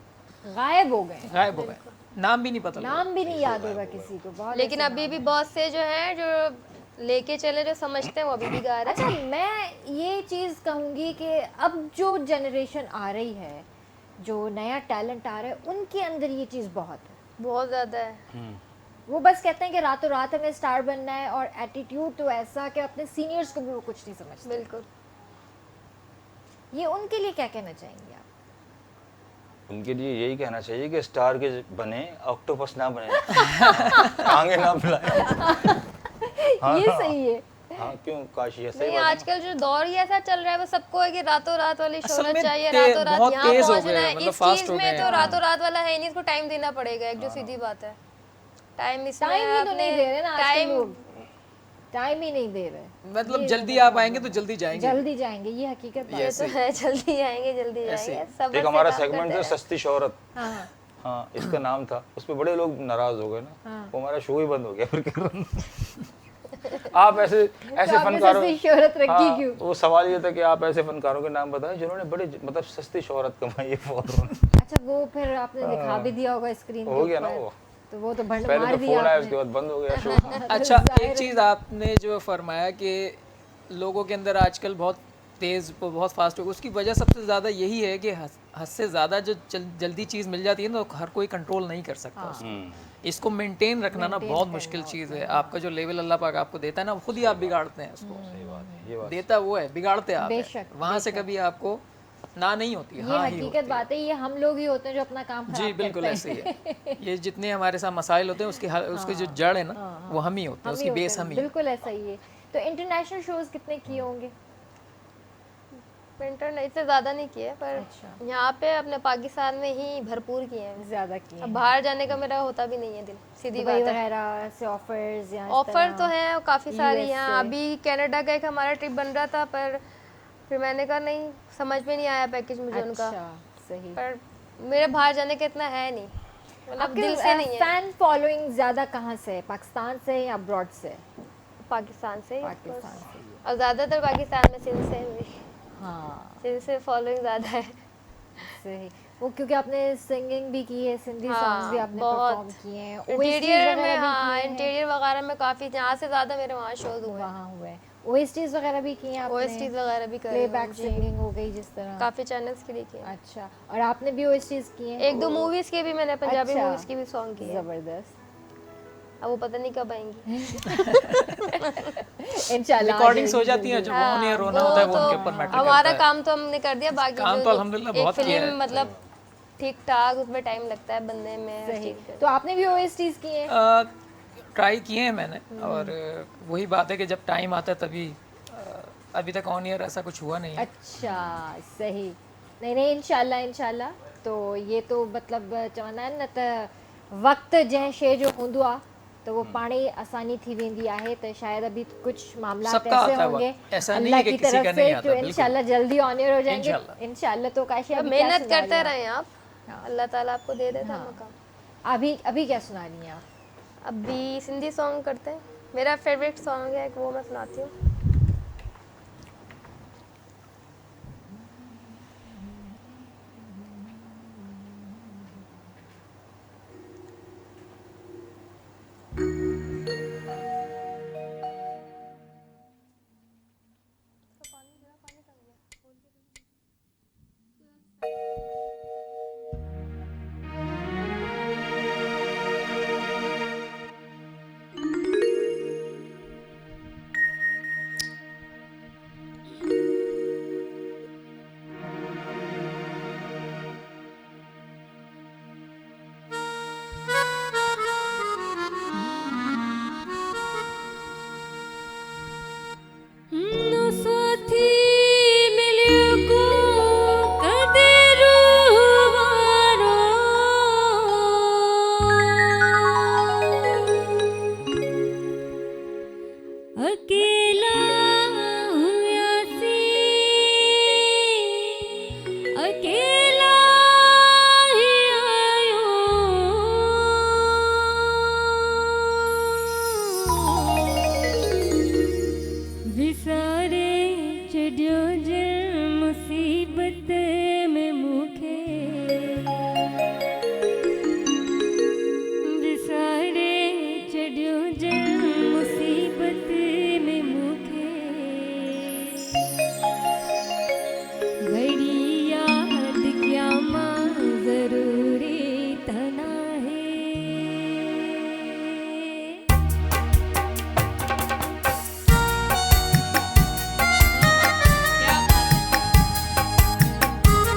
Speaker 1: गायब हो गए,
Speaker 4: गायब हो गए, नाम भी नहीं पता लगा।
Speaker 1: नाम भी नहीं याद होगा किसी को। बहुत
Speaker 3: लेकिन अभी भी बहुत से जो हैं जो लेके चले, जो समझते हैं वो अभी भी गा रहे हैं।
Speaker 1: अच्छा, मैं ये चीज़ कहूँगी कि अब जो जनरेशन आ रही है, जो नया टैलेंट आ रहा है, उनके अंदर ये चीज़ बहुत है,
Speaker 3: बहुत ज़्यादा है।
Speaker 1: वो बस कहते हैं कि रातों रात हमें स्टार बनना है, और एटीट्यूड तो ऐसा कि अपने सीनियर्स को भी वो कुछ नहीं समझते।
Speaker 3: बिल्कुल।
Speaker 1: ये उनके लिए क्या कहना चाहेंगे आप?
Speaker 2: उनके लिए यही कहना चाहिए कि स्टार के बने, ऑक्टोपस ना बने, आगे ना बुलाए।
Speaker 1: ये सही है।
Speaker 2: हाँ, क्यों काशी, ऐसे
Speaker 3: नहीं,
Speaker 2: ही बात
Speaker 3: आजकल जो दौर ही ऐसा चल रहा है, वो सबको है कि रातों रात वाली
Speaker 4: असल
Speaker 3: शोहरत
Speaker 4: में
Speaker 3: चाहिए,
Speaker 4: बहुत
Speaker 3: रातों रात यहाँ
Speaker 4: तेज हो
Speaker 3: पहुँचना
Speaker 4: गए,
Speaker 3: है।
Speaker 4: मतलब
Speaker 3: इस
Speaker 4: fast
Speaker 3: चीज
Speaker 4: हो
Speaker 3: में
Speaker 4: गए
Speaker 3: तो
Speaker 4: हैं।
Speaker 3: रातों रात वाला है नहीं, इसको टाइम देना पड़ेगा, एक जो सीधी बात है। टाइम इसमें
Speaker 1: टाइम ही तो
Speaker 3: आपने-
Speaker 1: नहीं दे रहे ना आजकल
Speaker 3: टाइम
Speaker 1: लोग, टाइम ही नहीं दे रहे।
Speaker 4: मतलब जल्दी आप आएंगे तो जल्दी जाएंगे।
Speaker 1: जल्दी जाएंगे, ये हकीकत बात
Speaker 3: ये तो है, जल्दी आएंगे जल्दी जाएंगे। सब
Speaker 2: एक हमारा सेगमेंट था सस्ती शोहरत,
Speaker 1: हाँ,
Speaker 2: हाँ इसका नाम था, उस पर बड़े लोग नाराज हो गए ना, वो हमारा शो ही बंद हो गया फिर। आप ऐसे
Speaker 1: आपने
Speaker 2: फनकारों,
Speaker 1: सस्ती शोहरत रखी
Speaker 2: हाँ,
Speaker 1: क्यों?
Speaker 2: वो सवाल ये था कि आप ऐसे फनकारों के नाम बताएं जिन्होंने बड़े मतलब सस्ती शोहरत कमाई है फौरन।
Speaker 1: अच्छा, वो फिर आपने दिखा भी दिया होगा स्क्रीन
Speaker 2: हो गया ना वो,
Speaker 1: तो वो तो भंड
Speaker 2: पहले
Speaker 1: मार
Speaker 2: तो
Speaker 1: दिया
Speaker 2: फोन आया,
Speaker 1: आपने।
Speaker 2: उसके बाद बंद हो गया शो।
Speaker 4: अच्छा, एक चीज़ आपने जो फरमाया कि लोगों के अंदर आजकल बहुत तेज़, बहुत फास्ट हो, उसकी वजह सबसे ज़्यादा यही है कि हद से ज़्यादा जो जल्दी चीज़ मिल जाती है ना, तो हर कोई कंट्रोल नहीं कर सकता उसको। इसको मेंटेन रखना ना बहुत मुश्किल चीज़ है। आपका जो लेवल अल्लाह पाक आपको देता है ना, खुद ही आप बिगाड़ते हैं उसको। देता वो है, बिगाड़ते आप हैं। वहाँ से कभी आपको ना नहीं होती,
Speaker 1: ये
Speaker 4: हाँ ही
Speaker 1: हकीकत बात है, ये हम लोग ही होते हैं जो अपना काम
Speaker 4: जी
Speaker 1: खराब
Speaker 4: बिल्कुल
Speaker 1: करते
Speaker 4: ऐसे ही है। ये जितने हमारे साथ मसाइल होते हैं उसकी जो जड़ है ना, वो हम ही होते हैं, उसकी बेस हम ही।
Speaker 1: बिल्कुल ऐसा ही है। तो इंटरनेशनल शोज कितने किए होंगे?
Speaker 3: इंटरनेट से ज़्यादा नहीं किए, पर
Speaker 1: अच्छा।
Speaker 3: यहाँ पे अपने पाकिस्तान में ही भरपूर किए हैं।
Speaker 1: ज्यादा किए
Speaker 3: अब बाहर जाने का मेरा होता भी नहीं है दिल, सीधी
Speaker 1: दुबई
Speaker 3: बात है।
Speaker 1: वगैरह से ऑफर्स या इस
Speaker 3: ऑफर
Speaker 1: तरह?
Speaker 3: तो हैं काफ़ी सारी यहाँ।
Speaker 1: USA
Speaker 3: अभी कनाडा का एक हमारा ट्रिप बन रहा था, पर फिर मैंने कहा नहीं, समझ में नहीं आया पैकेज मुझे उनका।
Speaker 1: अच्छा, सही।
Speaker 3: पर मेरे बाहर जाने का इतना है नहीं, मतलब दिल से नहीं है।
Speaker 1: फैन फॉलोइंग ज्यादा कहाँ से है, पाकिस्तान से या अब्रॉड से?
Speaker 3: पाकिस्तान से ही, of
Speaker 1: पाकिस्तान
Speaker 3: course।
Speaker 1: से ही।
Speaker 3: और ज़्यादातर पाकिस्तान में सिंध से है मेरी,
Speaker 1: हाँ,
Speaker 3: सिंध से फॉलोइंग ज़्यादा है।
Speaker 1: सही। वो क्योंकि आपने सिंगिंग भी की है, सिंधी
Speaker 3: हाँ,
Speaker 1: सॉन्ग्स भी आपने
Speaker 3: बहुत।
Speaker 1: परफॉर्म किए हैं,
Speaker 3: इंटीरियर में, हाँ इंटीरियर वगैरह में काफ़ी, यहाँ से ज़्यादा मेरे वहाँ शोज हुए।
Speaker 1: वहाँ हुए OSTs वगैरह भी किए हैं आपने?
Speaker 3: OSTs वगैरह भी कर
Speaker 1: प्लेबैक सिंगिंग हो गई जिस तरह।
Speaker 3: काफ़ी चैनल्स के लिए किए।
Speaker 1: अच्छा, और आपने भी OSTs किए हैं?
Speaker 3: एक दो मूवीज़ के भी मैंने, पंजाबी
Speaker 1: अच्छा।
Speaker 3: मूवीज़ के भी सॉन्ग किए।
Speaker 1: जबरदस्त।
Speaker 3: अब वो पता नहीं कब आएंगी।
Speaker 1: इंशाल्लाह
Speaker 4: रिकॉर्डिंग्स हो जाती हैं, जो ऑन एयर होना होता है वो उनके ऊपर मैटर करता
Speaker 3: हमारा
Speaker 4: है।
Speaker 3: काम तो हमने कर दिया, बाकी
Speaker 4: काम
Speaker 3: जो
Speaker 4: तो अल्हम्दुलिल्लाह
Speaker 3: एक
Speaker 4: बहुत किया
Speaker 3: फिल्म
Speaker 4: है।
Speaker 3: मतलब ठीक ठाक, उसमें टाइम लगता है बनने में, हर
Speaker 1: सही।
Speaker 3: चीज़ का।
Speaker 1: तो आपने भी OSTs किए हैं?
Speaker 4: ट्राई किए हैं मैंने, और वही बात है कि जब टाइम आता है तभी, अभी तक ऑन ईयर ऐसा कुछ हुआ नहीं है।
Speaker 1: अच्छा, सही। नहीं नहीं, इंशाल्लाह इंशाल्लाह। तो ये तो मतलब चवंदा आहिनि न त वक़्तु जंहिं शइ जो हूंदो आहे तो वो पाणे ई आसानी थी वेंदी आहे। तो शायद अभी कुछ मामला
Speaker 4: सबका
Speaker 1: ऐसे
Speaker 4: आता है
Speaker 1: होंगे
Speaker 4: वक्त, ऐसा
Speaker 1: अल्लाह
Speaker 4: नहीं है
Speaker 1: की
Speaker 4: कि किसी
Speaker 1: तरफ
Speaker 4: का
Speaker 1: से
Speaker 4: नहीं आता,
Speaker 1: जो
Speaker 4: बिल्कुल।
Speaker 1: इंशाल्लाह जल्दी ऑन एयर हो जाएंगे
Speaker 4: इंशाल्लाह।
Speaker 1: इंशाल्लाह। तो काशी
Speaker 3: अब
Speaker 1: अभी क्या
Speaker 3: मेहनत
Speaker 1: सुना
Speaker 3: करते
Speaker 1: रही हैं
Speaker 3: रहें आप, अल्लाह ताला आपको दे देता है
Speaker 1: हाँ।
Speaker 3: मकाम।
Speaker 1: अभी क्या सुना रही हैं आप?
Speaker 3: अभी सिंधी सॉन्ग करते हैं, मेरा फेवरेट सॉन्ग है, वो मैं सुनाती हूँ।
Speaker 5: मुसीबत में मुखे विसारे चढ़ियो जन मुसीबत में मुखे घड़ी याद क्या मां जरूरी तना है
Speaker 4: क्या बात है।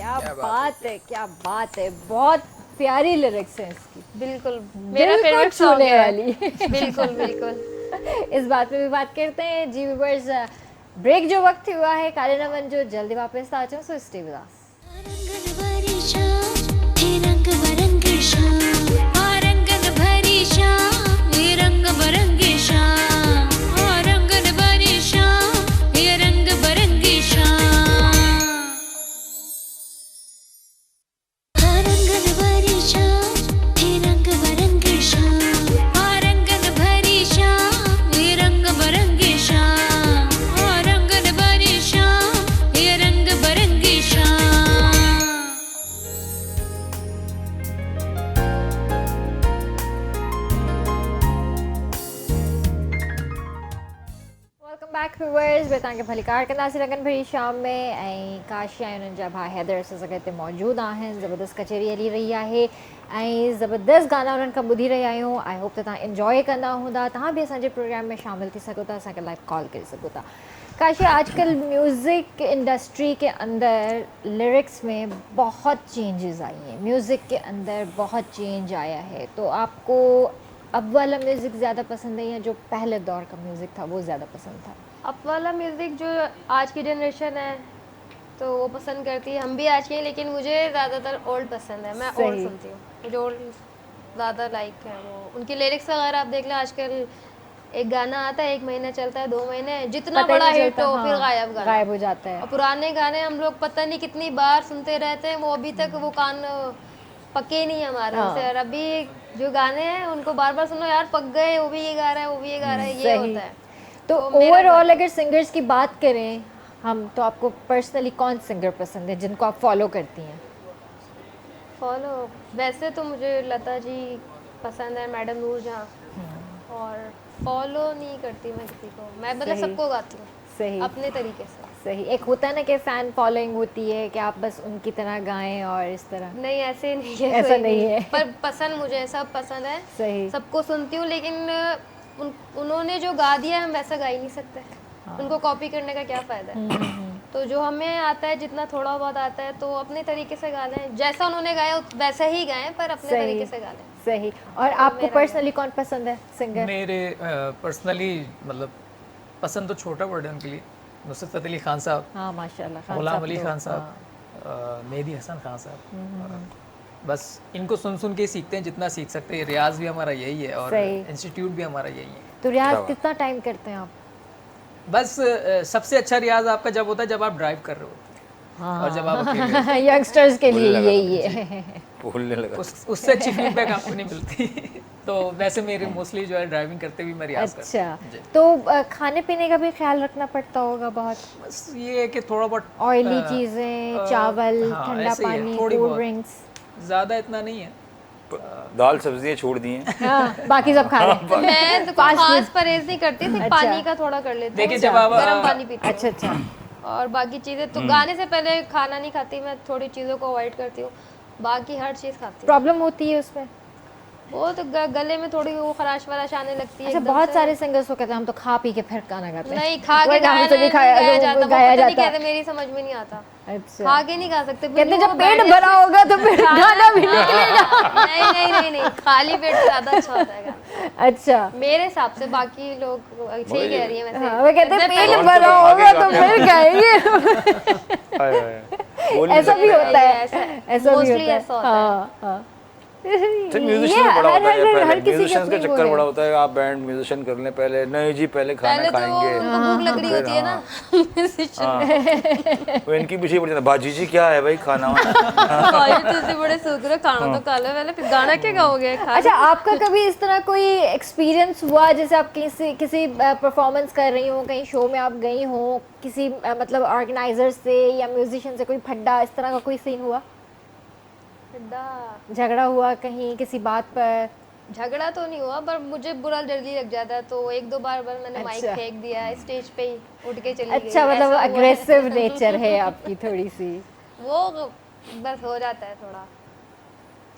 Speaker 1: क्या बात है, क्या बात है, बहुत प्यारी लिरिक्स है इसकी,
Speaker 3: बिल्कुल मेरा
Speaker 1: दिल को
Speaker 3: फेवरेट सॉन्ग
Speaker 1: छूने
Speaker 3: है
Speaker 1: वाली।
Speaker 3: बिल्कुल बिल्कुल।
Speaker 1: इस बात पे भी बात करते हैं जी व्यूअर्स। ब्रेक जो वक्त हुआ है काले नमन जो जल्दी वापस आ जाओ, सो स्टे विद अस।
Speaker 5: रंगन भरी शाम हे रंग बरंगी शाम, आ रंगन भरी शाम हे रंग बरंगी शाम, आ रंगन भरी शाम हे रंग बरंगी शाम, आ रंगन भरी शाम हे रंग बरंगी शाम, आ रंगन भरी शाम हे रंग बरंगी शाम, आ रंगन भरी शाम हे रंग बरंगी शाम।
Speaker 1: Welcome back viewers. बेतांगे भलीकार कंदासी रंगन भरी शाम में ऐं काशी ऐं उन्हनि जा भाउ हैदर असां सां गॾु हिते मौजूदु आहिनि। ज़बरदस्त कचेरी हली रही आहे ऐं ज़बरदस्त गाना उन्हनि खां ॿुधी रहिया आहियूं। आई होप त तव्हां इंजॉय कंदा हूंदा। तव्हां बि असांजे प्रोग्राम में शामिल थी सघो था, असांखे लाइव कॉल करे सघो था। काशी, आजकल म्यूज़िक इंडस्ट्री के अंदर लिरिक्स में बहुत चेंजेस आई हैं, म्यूज़िक के अंदर बहुत चेंज आया है, तो आपको अब वाला म्यूज़िक ज़्यादा पसंद है या जो पहले दौर का म्यूज़िक था वो ज़्यादा पसंद था?
Speaker 3: अब वाला म्यूज़िक जो आज की जनरेशन है तो वो पसंद करती है, हम भी आज के हैं, लेकिन मुझे ज़्यादातर ओल्ड पसंद है। मैं ओल्ड
Speaker 1: सही।
Speaker 3: सुनती हूँ, मुझे ओल्ड ज़्यादा लाइक है। वो उनकी लिरिक्स वगैरह आप देख लें, आजकल एक गाना आता है, 1 महीना चलता है, 2 महीने, जितना
Speaker 1: पता ही
Speaker 3: बड़ा
Speaker 1: नहीं
Speaker 3: हिट
Speaker 1: चलता,
Speaker 3: हो फिर
Speaker 1: हाँ,
Speaker 3: गायब गाना।
Speaker 1: गायब हो जाता है।
Speaker 3: और पुराने गाने हम लोग पता नहीं कितनी बार सुनते रहते हैं, वो अभी तक वो कान पके नहीं है हमारे उनसे। और अभी जो गाने हैं उनको बार बार सुनो, यार पक गए, वो भी ये गा रहा है, वो भी ये गा रहा है, ये
Speaker 1: सही।
Speaker 3: होता है।
Speaker 1: तो ओवरऑल अगर सिंगर्स की बात करें हम, तो आपको पर्सनली कौन सिंगर पसंद है जिनको आप फॉलो करती हैं?
Speaker 3: फॉलो वैसे तो मुझे लता जी पसंद है, मैडम नूरजहां, और फॉलो नहीं करती मैं किसी को, मैं मतलब
Speaker 1: सही।
Speaker 3: सबको गाती हूँ
Speaker 1: सही,
Speaker 3: अपने तरीके से।
Speaker 1: सही। एक होता है ना कि फ़ैन फॉलोइंग होती है कि आप बस उनकी तरह गाएं और इस तरह।
Speaker 3: नहीं ऐसे नहीं है,
Speaker 1: ऐसा
Speaker 3: कोई
Speaker 1: नहीं है।
Speaker 3: पर पसंद मुझे सब पसंद है,
Speaker 1: सही।
Speaker 3: सबको सुनती हूँ, लेकिन उन्होंने जो गा दिया है हम वैसा गा ही नहीं सकते। उनको कॉपी करने का क्या फ़ायदा है। तो जो हमें आता है, जितना थोड़ा बहुत आता है, तो अपने तरीके से गा लें, जैसा उन्होंने गाया वैसा ही गाएं, पर अपने
Speaker 1: सही।
Speaker 3: तरीके से गा लें।
Speaker 1: सही। और आपको पर्सनली कौन पसंद है सिंगर?
Speaker 4: मेरे पर्सनली मतलब पसंद तो छोटा वर्ड है उनके लिए, नुसरत फ़तेह अली खान साहब,
Speaker 1: हाँ माशाल्लाह, खान
Speaker 4: गुलाम
Speaker 1: साहब
Speaker 4: अली
Speaker 1: तो,
Speaker 4: खान साहब, मेहदी हसन खान साहब। बस इनको सुन सुन के सीखते हैं जितना सीख सकते हैं। रियाज भी हमारा यही है और
Speaker 1: सही।
Speaker 4: इंस्टीट्यूट भी हमारा यही है।
Speaker 1: तो रियाज कितना टाइम करते हैं आप?
Speaker 4: बस सबसे अच्छा रियाज आपका जब होता है जब आप ड्राइव कर रहे होते हैं और जब आप अकेले होते हैं।
Speaker 1: यंगस्टर्स के लिए यही है।
Speaker 2: भूलने लगा।
Speaker 4: उससे अच्छी फीडबैक आपको नहीं मिलती। तो वैसे मेरे मोस्टली जो है ड्राइविंग करते भी मैं रियाज करता हूँ।
Speaker 1: अच्छा, तो खाने पीने का भी ख्याल रखना पड़ता होगा बहुत?
Speaker 4: बस ये है कि थोड़ा बहुत
Speaker 1: ऑयली चीज़ें, चावल,
Speaker 4: हाँ,
Speaker 1: ठंडा
Speaker 4: ऐसे ही है,
Speaker 1: पानी,
Speaker 4: थोड़ी
Speaker 1: कोल्ड
Speaker 4: बहुत।
Speaker 1: ड्रिंक्स।
Speaker 4: ज़्यादा इतना नहीं है।
Speaker 2: दाल सब्जियां छोड़ दी हैं।
Speaker 1: हाँ, बाकी सब खा रहे हैं।
Speaker 3: मैं तो खास परहेज नहीं करती, सिर्फ
Speaker 1: अच्छा।
Speaker 3: पानी का थोड़ा कर लेती
Speaker 4: देखिए
Speaker 3: हूँ,
Speaker 4: जब आप
Speaker 3: गर्म पानी पीती हूँ।
Speaker 1: अच्छा अच्छा।
Speaker 3: और बाकी चीज़ें तो गाने से पहले खाना नहीं खाती मैं, थोड़ी चीज़ों को अवॉइड करती हूँ, बाकी हर चीज़ खाती हूँ।
Speaker 1: प्रॉब्लम होती है उसमें?
Speaker 3: वो तो गले में थोड़ी वो खराश वराश आने लगती है
Speaker 1: अच्छा,
Speaker 3: एकदम
Speaker 1: बहुत
Speaker 3: से।
Speaker 1: सारे सिंगर्स को कहते हैं हम तो खा पी के फिर गाना गाते हैं।
Speaker 3: नहीं, खा के
Speaker 1: वरना
Speaker 3: गाया
Speaker 1: हमसे नहीं
Speaker 3: गाया जाता, वो
Speaker 1: गाया
Speaker 3: पता नहीं
Speaker 1: जाता।
Speaker 3: कैसे, मेरी समझ में नहीं आता।
Speaker 1: अच्छा,
Speaker 3: खा के नहीं गा सकते,
Speaker 1: कहते
Speaker 3: वो
Speaker 1: जब पेट
Speaker 3: बैठे-
Speaker 1: भरा होगा तो फिर गाना भी निकलेगा।
Speaker 3: नहीं नहीं नहीं नहीं, खाली पेट ज़्यादा अच्छा होता है गाना
Speaker 1: अच्छा,
Speaker 3: मेरे हिसाब से। बाकी लोग सही कह रही है वैसे।
Speaker 1: हाँ, वो कहते हैं
Speaker 3: मैं
Speaker 1: पेट
Speaker 2: और
Speaker 1: भरा
Speaker 2: तो
Speaker 1: होगा
Speaker 2: आगे
Speaker 1: तो
Speaker 2: गाते
Speaker 1: फिर गाएंगे।
Speaker 2: हाय हाय। बोल नहीं
Speaker 1: ऐसा भी
Speaker 2: सकते।
Speaker 1: होता है,
Speaker 3: ऐसा-
Speaker 1: ऐसा भी
Speaker 3: mostly
Speaker 1: होता है।
Speaker 3: ऐसा होता है।
Speaker 1: हाँ हाँ।
Speaker 2: म्यूजिशियन में बड़ा
Speaker 1: हर-
Speaker 2: होता है
Speaker 1: हर-
Speaker 2: पहले,
Speaker 1: हर किसी की
Speaker 2: म्यूजिशियंस का
Speaker 1: अपनी वो
Speaker 2: चक्कर
Speaker 1: है।
Speaker 2: बड़ा होता है। आप बैंड म्यूजिशियन कर लें पहले, नहीं जी पहले खाना
Speaker 3: पहले तो वो
Speaker 2: खाएंगे।
Speaker 3: उनको भूख लग रही होती है ना।
Speaker 2: वो इनकी पीछे पड़ जाता, बाजी जी क्या है भाई खाना
Speaker 3: भाई तुझसे बड़े सूत रहे, खाना तो खा लो पहले, फिर गाना क्या गाओगे?
Speaker 1: अच्छा, आपका कभी इस तरह कोई एक्सपीरियंस हुआ जैसे आप किसी परफॉर्मेंस कर रही हो, कहीं शो में आप गई हो, किसी मतलब ऑर्गेनाइजर से या म्यूजिशियन से कोई फड्डा, इस तरह का कोई सीन हुआ? झगड़ा हुआ कहीं किसी बात पर?
Speaker 3: झगड़ा तो नहीं हुआ, पर मुझे बुरा जल्दी लग जाता है, तो 1-2 बार मैंने माइक
Speaker 1: अच्छा।
Speaker 3: फेंक दिया, स्टेज पे ही उठ के चली गई।
Speaker 1: अच्छा, मतलब
Speaker 3: ऐसा हुआ है।
Speaker 1: अग्रेसिव नेचर है आपकी थोड़ी सी।
Speaker 3: वो बस हो जाता है, थोड़ा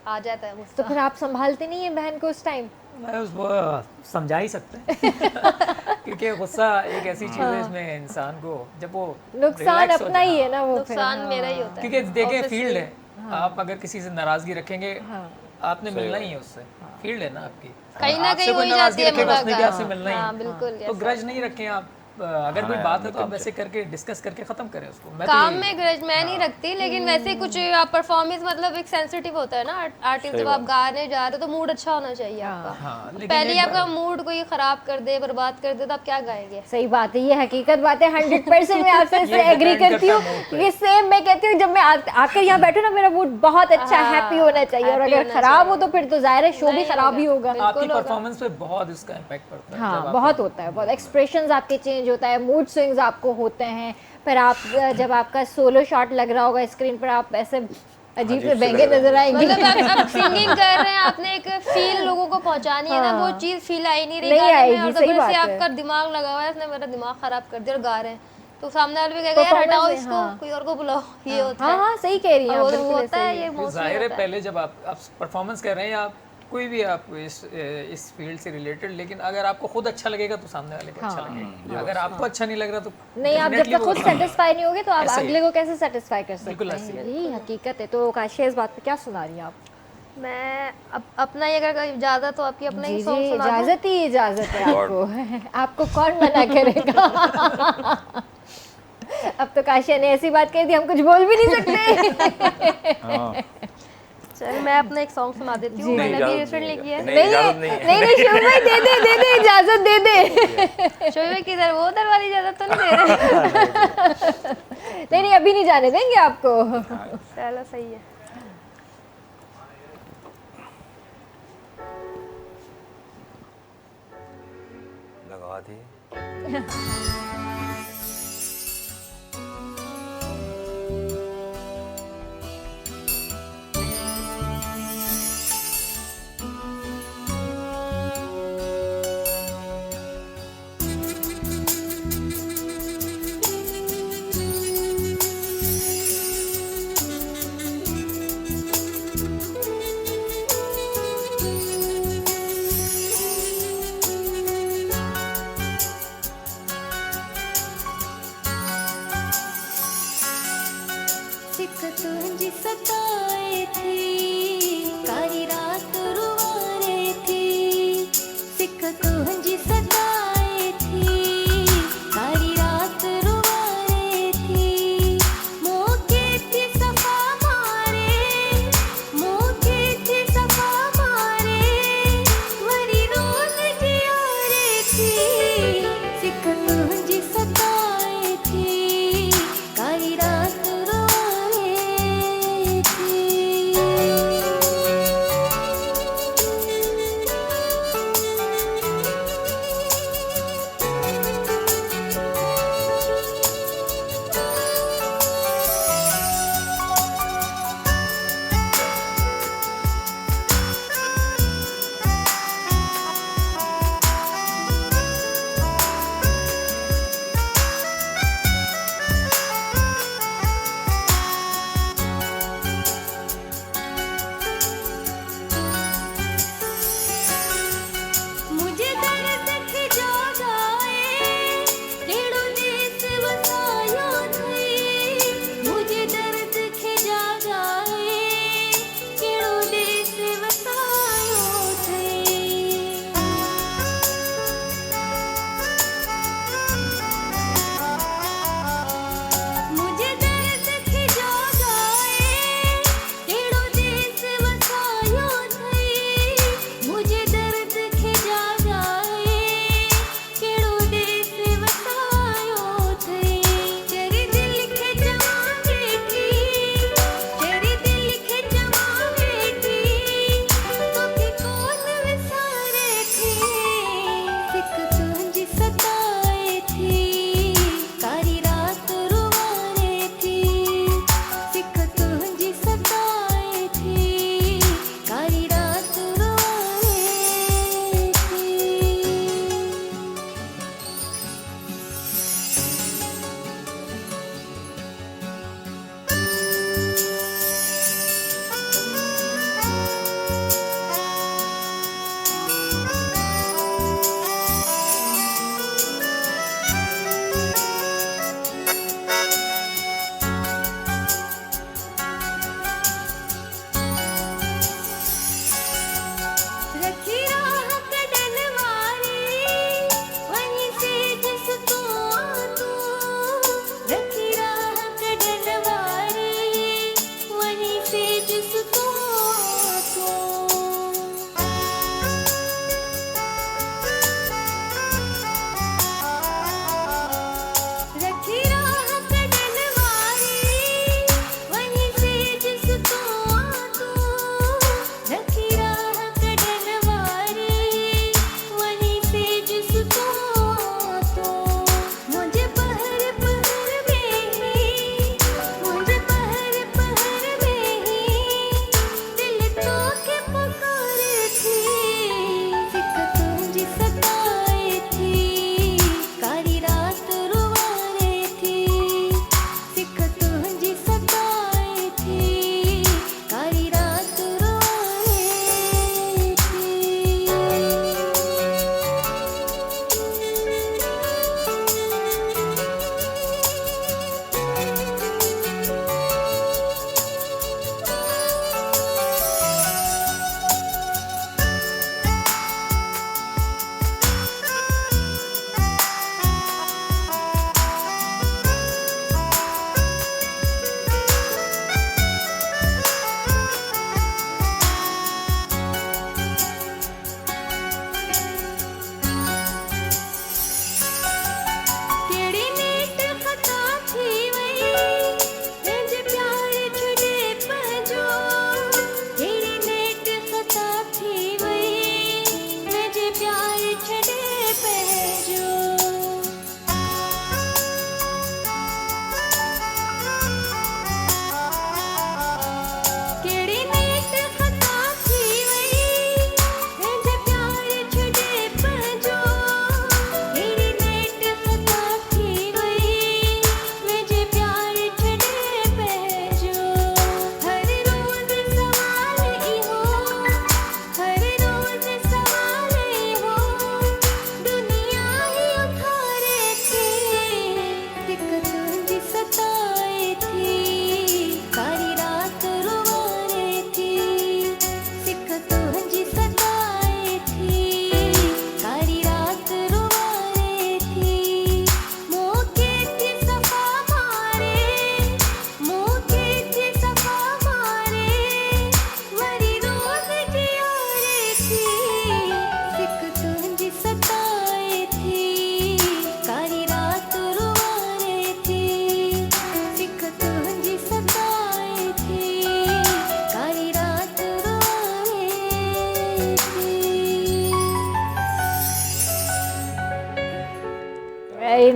Speaker 3: आ जाता है
Speaker 1: तो
Speaker 3: गुस्सा।
Speaker 1: फिर आप संभालते नहीं है बहन को उस टाइम?
Speaker 4: मैं उसको समझा ही सकते हैं। क्योंकि गुस्सा एक ऐसी चीज़ है इसमें इंसान को जब वो
Speaker 1: नुकसान
Speaker 4: relax हो
Speaker 1: अपना ही
Speaker 4: जाए-
Speaker 1: है ना वो फिर।
Speaker 3: नुकसान मेरा ही होता है
Speaker 4: क्योंकि देखें फील्ड है, आप अगर किसी से नाराजगी रखेंगे आपने मिलना ही है उससे, फील्ड है ना आपकी,
Speaker 3: कहीं ना
Speaker 4: आपसे
Speaker 3: कहीं
Speaker 4: कोई
Speaker 3: हो
Speaker 4: नाराजगी
Speaker 3: जाती है
Speaker 4: रखेगा उसने भी
Speaker 3: मुलाकात।
Speaker 4: आपसे मिलना ही
Speaker 3: हाँ
Speaker 4: है।
Speaker 3: बिल्कुल
Speaker 4: तो ग्रज नहीं रखें आप, अगर कोई बात है तो आप वैसे करके डिस्कस करके खत्म करें उसको। मैं तो
Speaker 3: काम
Speaker 4: यही-
Speaker 3: में ग्रज मैं नहीं रखती, लेकिन वैसे कुछ परफॉर्मेंस मतलब एक सेंसिटिव होता है ना आर्टिस्ट, जब आप गाने जा रहे हो तो मूड अच्छा होना चाहिए आपका।
Speaker 4: हाँ, लेकिन
Speaker 3: पहले ही
Speaker 4: एक
Speaker 3: आपका मूड कोई खराब कर दे, बर्बाद कर दे, तो आप क्या गाएंगे?
Speaker 1: सही बात है, ये हकीकत बात है, 100% मैं आपसे इससे एग्री
Speaker 4: depend
Speaker 1: करती हूँ।
Speaker 4: करता है mood पे।
Speaker 1: ये सेम मैं कहती हूँ, जब मैं आकर यहाँ बैठू ना मेरा मूड बहुत अच्छा हैप्पी होना चाहिए, और
Speaker 3: happy
Speaker 1: अगर
Speaker 3: होना
Speaker 1: खराब हो तो फिर तो जाहिर है शो भी
Speaker 3: नहीं
Speaker 1: खराब ही होगा।
Speaker 4: आपकी परफॉर्मेंस पे बहुत इसका इम्पैक्ट पड़ता है। जब
Speaker 1: हाँ
Speaker 4: आप-
Speaker 1: बहुत होता है, बहुत एक्सप्रेशंस आपके चेंज होता है, मूड स्विंग्स आपको होते हैं। फिर आप जब आपका सोलो शॉट लग रहा होगा स्क्रीन पर, आप ऐसे अजीब से बहंगे नजर आएंगे।
Speaker 3: मतलब आप सिंगिंग कर रहे हैं, आपने एक फील लोगों को पहुंचानी है ना, वो चीज फील आई नहीं रही
Speaker 1: नहीं
Speaker 3: गाने में,
Speaker 1: आएगी,
Speaker 3: और
Speaker 1: सही
Speaker 3: जबरदस्ती
Speaker 1: बात है।
Speaker 3: आपका दिमाग लगा हुआ है, इसने मेरा दिमाग खराब कर दिया और गा रहे हैं, तो सामने वाले भी कहेगा यार हटाओ
Speaker 1: Performance
Speaker 3: इसको,
Speaker 1: है, हाँ।
Speaker 3: कोई और को बुलाओ, ये होता
Speaker 1: हाँ
Speaker 3: है।
Speaker 1: हाँ सही कह रही हैं
Speaker 3: और
Speaker 1: आप,
Speaker 3: वो
Speaker 1: बिल्कुल
Speaker 3: होता है,
Speaker 1: ऐसे ही
Speaker 3: ये
Speaker 1: है।
Speaker 3: मोस्टली
Speaker 4: जाहिर है
Speaker 3: होता है।
Speaker 4: पहले जब आप परफॉर्मेंस कर रहे हैं या कोई भी आप इस फील्ड से रिलेटेड, लेकिन अगर आपको खुद अच्छा लगेगा तो सामने वाले को अच्छा लगेगा, अगर आपको अच्छा नहीं लग रहा तो
Speaker 1: नहीं, आप जब
Speaker 4: definitely
Speaker 1: तक खुद
Speaker 4: वो-
Speaker 1: सेटिस्फाई नहीं होगे तो आप
Speaker 4: ऐसे ही।
Speaker 1: अगले को कैसे सेटिस्फाई कर सकते
Speaker 4: बिल्कुल
Speaker 1: हैं?
Speaker 4: ऐसे ही।
Speaker 1: यही हकीकत है। तो काशिया इस बात पे क्या सुना रही हैं आप?
Speaker 3: मैं अपना ही, अगर इजाजत हो आपकी, अपना
Speaker 1: जी
Speaker 3: ही
Speaker 1: जी,
Speaker 3: सॉन्ग सुना दूं?
Speaker 1: इजाजत ही इजाजत है आपको। आपको कौन मना करेगा? अब तो काशिया ने ऐसी बात कही थी, हम कुछ बोल भी नहीं सकते।
Speaker 3: चल मैं अपना एक सॉन्ग सुना देती हूँ, मैंने अभी रिसेंटली किया है।
Speaker 2: नहीं इजाजत नहीं है।
Speaker 1: नहीं शोभ भाई, दे दे इजाजत दे दे।
Speaker 3: शोभा किधर, वो उधर वाली इजाजत तो नहीं दे रहे?
Speaker 1: नहीं अभी नहीं जाने देंगे आपको।
Speaker 3: चलो सही है।
Speaker 2: लगा दी।
Speaker 5: सिक तुझी सताए थी, काली रात रुवाए थी, सिक तुझी सताए थी, काली रात रुवाए थी, मौके थी सफा मारे, मौके थी सफा मारे, वरी रोज जियारे थी, सिक तुझी सताए थी, काली रात रुवाए थी।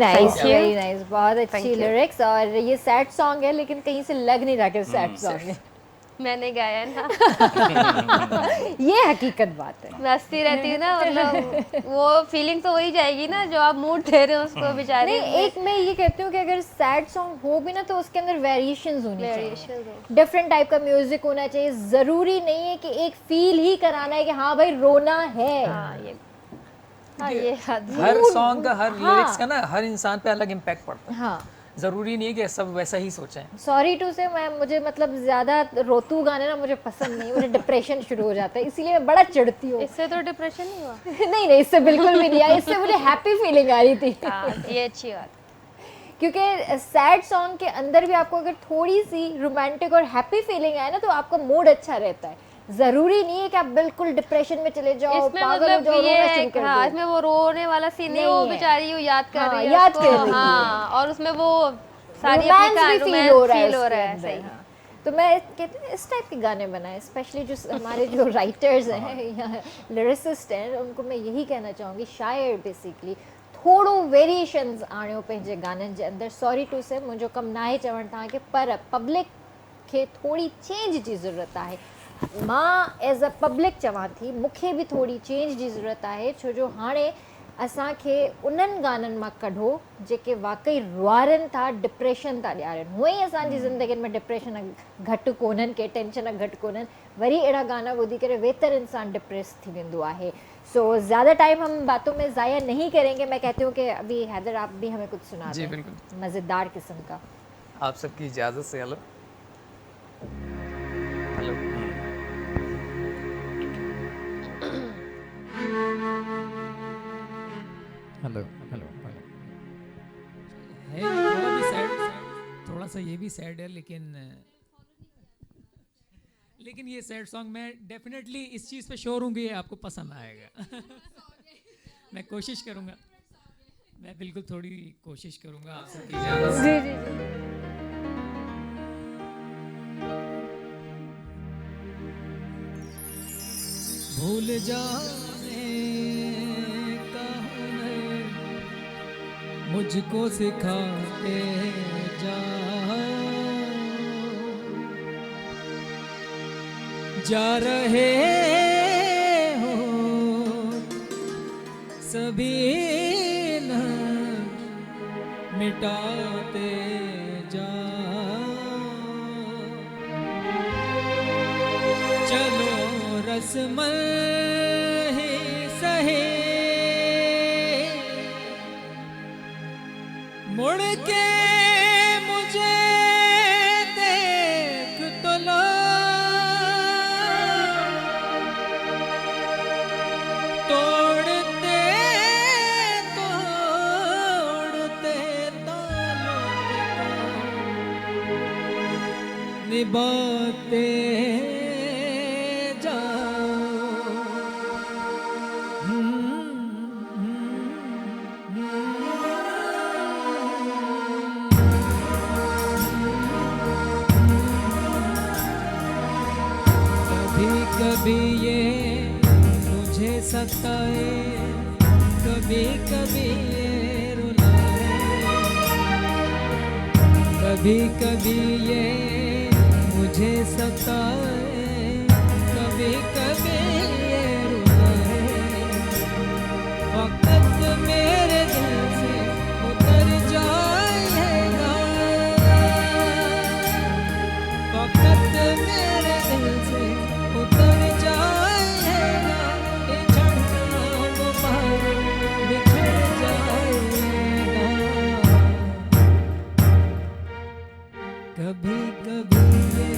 Speaker 1: नाइस, वेरी नाइस, बहुत अच्छी लिरिक्स। और ये सैड सॉन्ग है लेकिन कहीं से लग नहीं रहा कि सैड सॉन्ग है।
Speaker 3: मैंने गाया ना।
Speaker 1: ये हकीकत बात है।
Speaker 3: मैं हंसती रहती हूँ ना, मतलब वो फीलिंग तो हो ही जाएगी ना जो आप मूड दे रहे हो उसको बेचारे।
Speaker 1: नहीं, एक मैं ये कहती हूँ कि अगर सैड सॉन्ग हो भी ना तो उसके अंदर वेरिएशंस होनी चाहिए,
Speaker 3: वेरिएशन हो।
Speaker 1: डिफरेंट टाइप का म्यूजिक होना चाहिए। ज़रूरी नहीं है कि एक फील ही कराना है कि हाँ भाई रोना है।
Speaker 3: हाँ ये
Speaker 4: हर सॉन्ग का, हर लिरिक्स का ना हर इंसान पे अलग इम्पैक्ट पड़ता है।
Speaker 1: हाँ,
Speaker 4: ज़रूरी नहीं है कि सब वैसा ही सोचें।
Speaker 1: सॉरी टू से मुझे मतलब ज़्यादा रोतू गाने ना मुझे पसंद नहीं, मुझे डिप्रेशन शुरू हो जाता है, इसीलिए मैं बड़ा चिढ़ती हूँ।
Speaker 3: इससे तो डिप्रेशन नहीं हुआ।
Speaker 1: नहीं नहीं, इससे बिल्कुल भी नहीं आया, इससे मुझे हैप्पी फीलिंग आ रही थी।
Speaker 3: हाँ, ये अच्छी बात।
Speaker 1: क्योंकि सैड सॉन्ग के अंदर भी आपको अगर थोड़ी सी रोमांटिक और हैप्पी फीलिंग आए ना तो आपका मूड अच्छा रहता है। ज़रूरी नहीं है कि आप बिल्कुल डिप्रेशन में चले जाओ,
Speaker 3: इसमें
Speaker 1: पागल हो
Speaker 3: मतलब
Speaker 1: जाओ,
Speaker 3: ये
Speaker 1: रोना
Speaker 3: है
Speaker 1: शुरू
Speaker 3: कि
Speaker 1: कर
Speaker 3: हाँ,
Speaker 1: दो।
Speaker 3: इसमें वो रोने वाला सीन नहीं, वो
Speaker 1: नहीं है।
Speaker 3: बेचारी वो याद कर
Speaker 1: हाँ,
Speaker 3: रही है
Speaker 1: याद
Speaker 3: उसको,
Speaker 1: कर रही है।
Speaker 3: हाँ, और उसमें वो सारी
Speaker 1: रोमांस
Speaker 3: अपनी
Speaker 1: भी
Speaker 3: कहानी
Speaker 1: फील हो रहा है
Speaker 3: फील हो
Speaker 1: उसके
Speaker 3: रहा है।
Speaker 1: अंदर,
Speaker 3: सही।
Speaker 1: हाँ। तो मैं कहती हूँ इस टाइप के गाने बनाएं, स्पेशली जो हमारे जो राइटर्स हैं या लिरिसिस्ट हैं, उनको मैं यही कहना चाहूँगी, शायर बेसिकली थोड़ो वेरिएशंस आणियो पंहिंजे गाननि जे अंदरि। सॉरी टू से मुंहिंजो कमु न आहे चवणु तव्हांखे, पर पब्लिक खे थोड़ी चेंज जी ज़रूरत आहे। मां एज़ अ पब्लिक चवां थी, मूंखे बि थोड़ी चेंज जी ज़रूरत आहे, छो जो हाणे असांखे उन्हनि गाननि मां कढो जेके वाकई रुआरनि था, डिप्रेशन था ॾियारनि। हूअं ई असांजी ज़िंदगीनि में डिप्रेशन घटि कोन्हनि, के टेंशन घटि कोन्हनि, वरी अहिड़ा गाना ॿुधी करे वेतर इंसान डिप्रेस थी वेंदो आहे। सो ज़्यादा टाइम हम बातों में ज़ाया नहीं करेंगे। मैं कहती हूँ कि अभी हैदर आप भी हमें कुछ सुना
Speaker 4: जी
Speaker 1: दें
Speaker 4: बिल्कुल,
Speaker 1: मज़ेदार किस्म का।
Speaker 4: आप सबकी इजाज़त से। Hello hello. Hello hello hello.
Speaker 6: है थोड़ा भी सैड, थोड़ा सा ये भी सैड है, लेकिन ये सैड सॉन्ग मैं डेफिनेटली इस चीज़ पे श्योर हूँ कि ये आपको पसंद आएगा। मैं कोशिश करूँगा, मैं बिल्कुल थोड़ी कोशिश करूँगा आप सबकी इजाज़त से।
Speaker 1: जी जी जी।
Speaker 6: भूल जाने का हुनर मुझको सिखाते जाओ, जा रहे हो सभी न मिटाते जाओ, चलो रस्मल ही सही मुड़ के मुझे देख तो लो, तोड़ते तोड़ते तालों को निभाते कभी ये मुझे सताए, कभी कभी ये रुलाए, कभी कभी ये मुझे सताए, कभी कभी ये रुलाए, वक्त मेरे दिल से उतर जाएगा, वक्त मेरे दिल से उतर जाएगा, ये झड़ना गुबार बिखर जाएगा, कभी कभी ये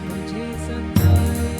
Speaker 6: मुझे सताए,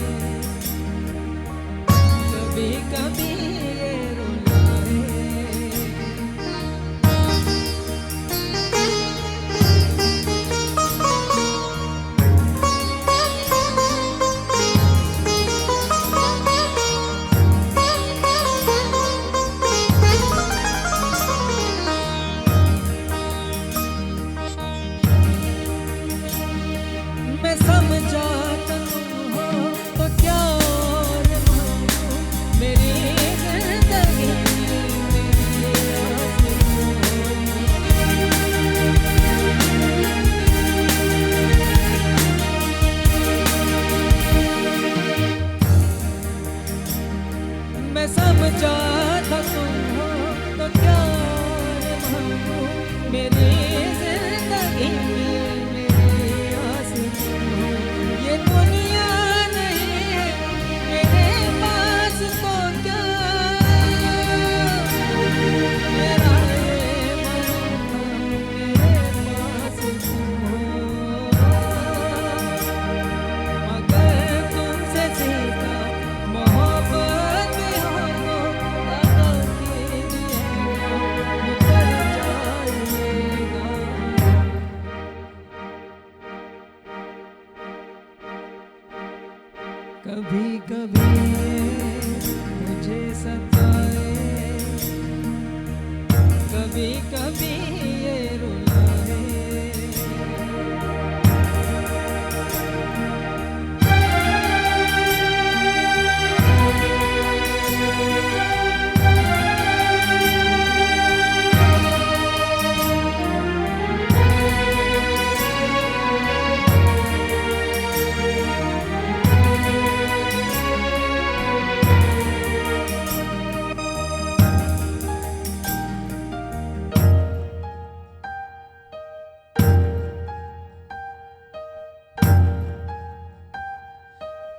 Speaker 6: कभी कभी मुझे सताए, कभी कभी ये रुलाए।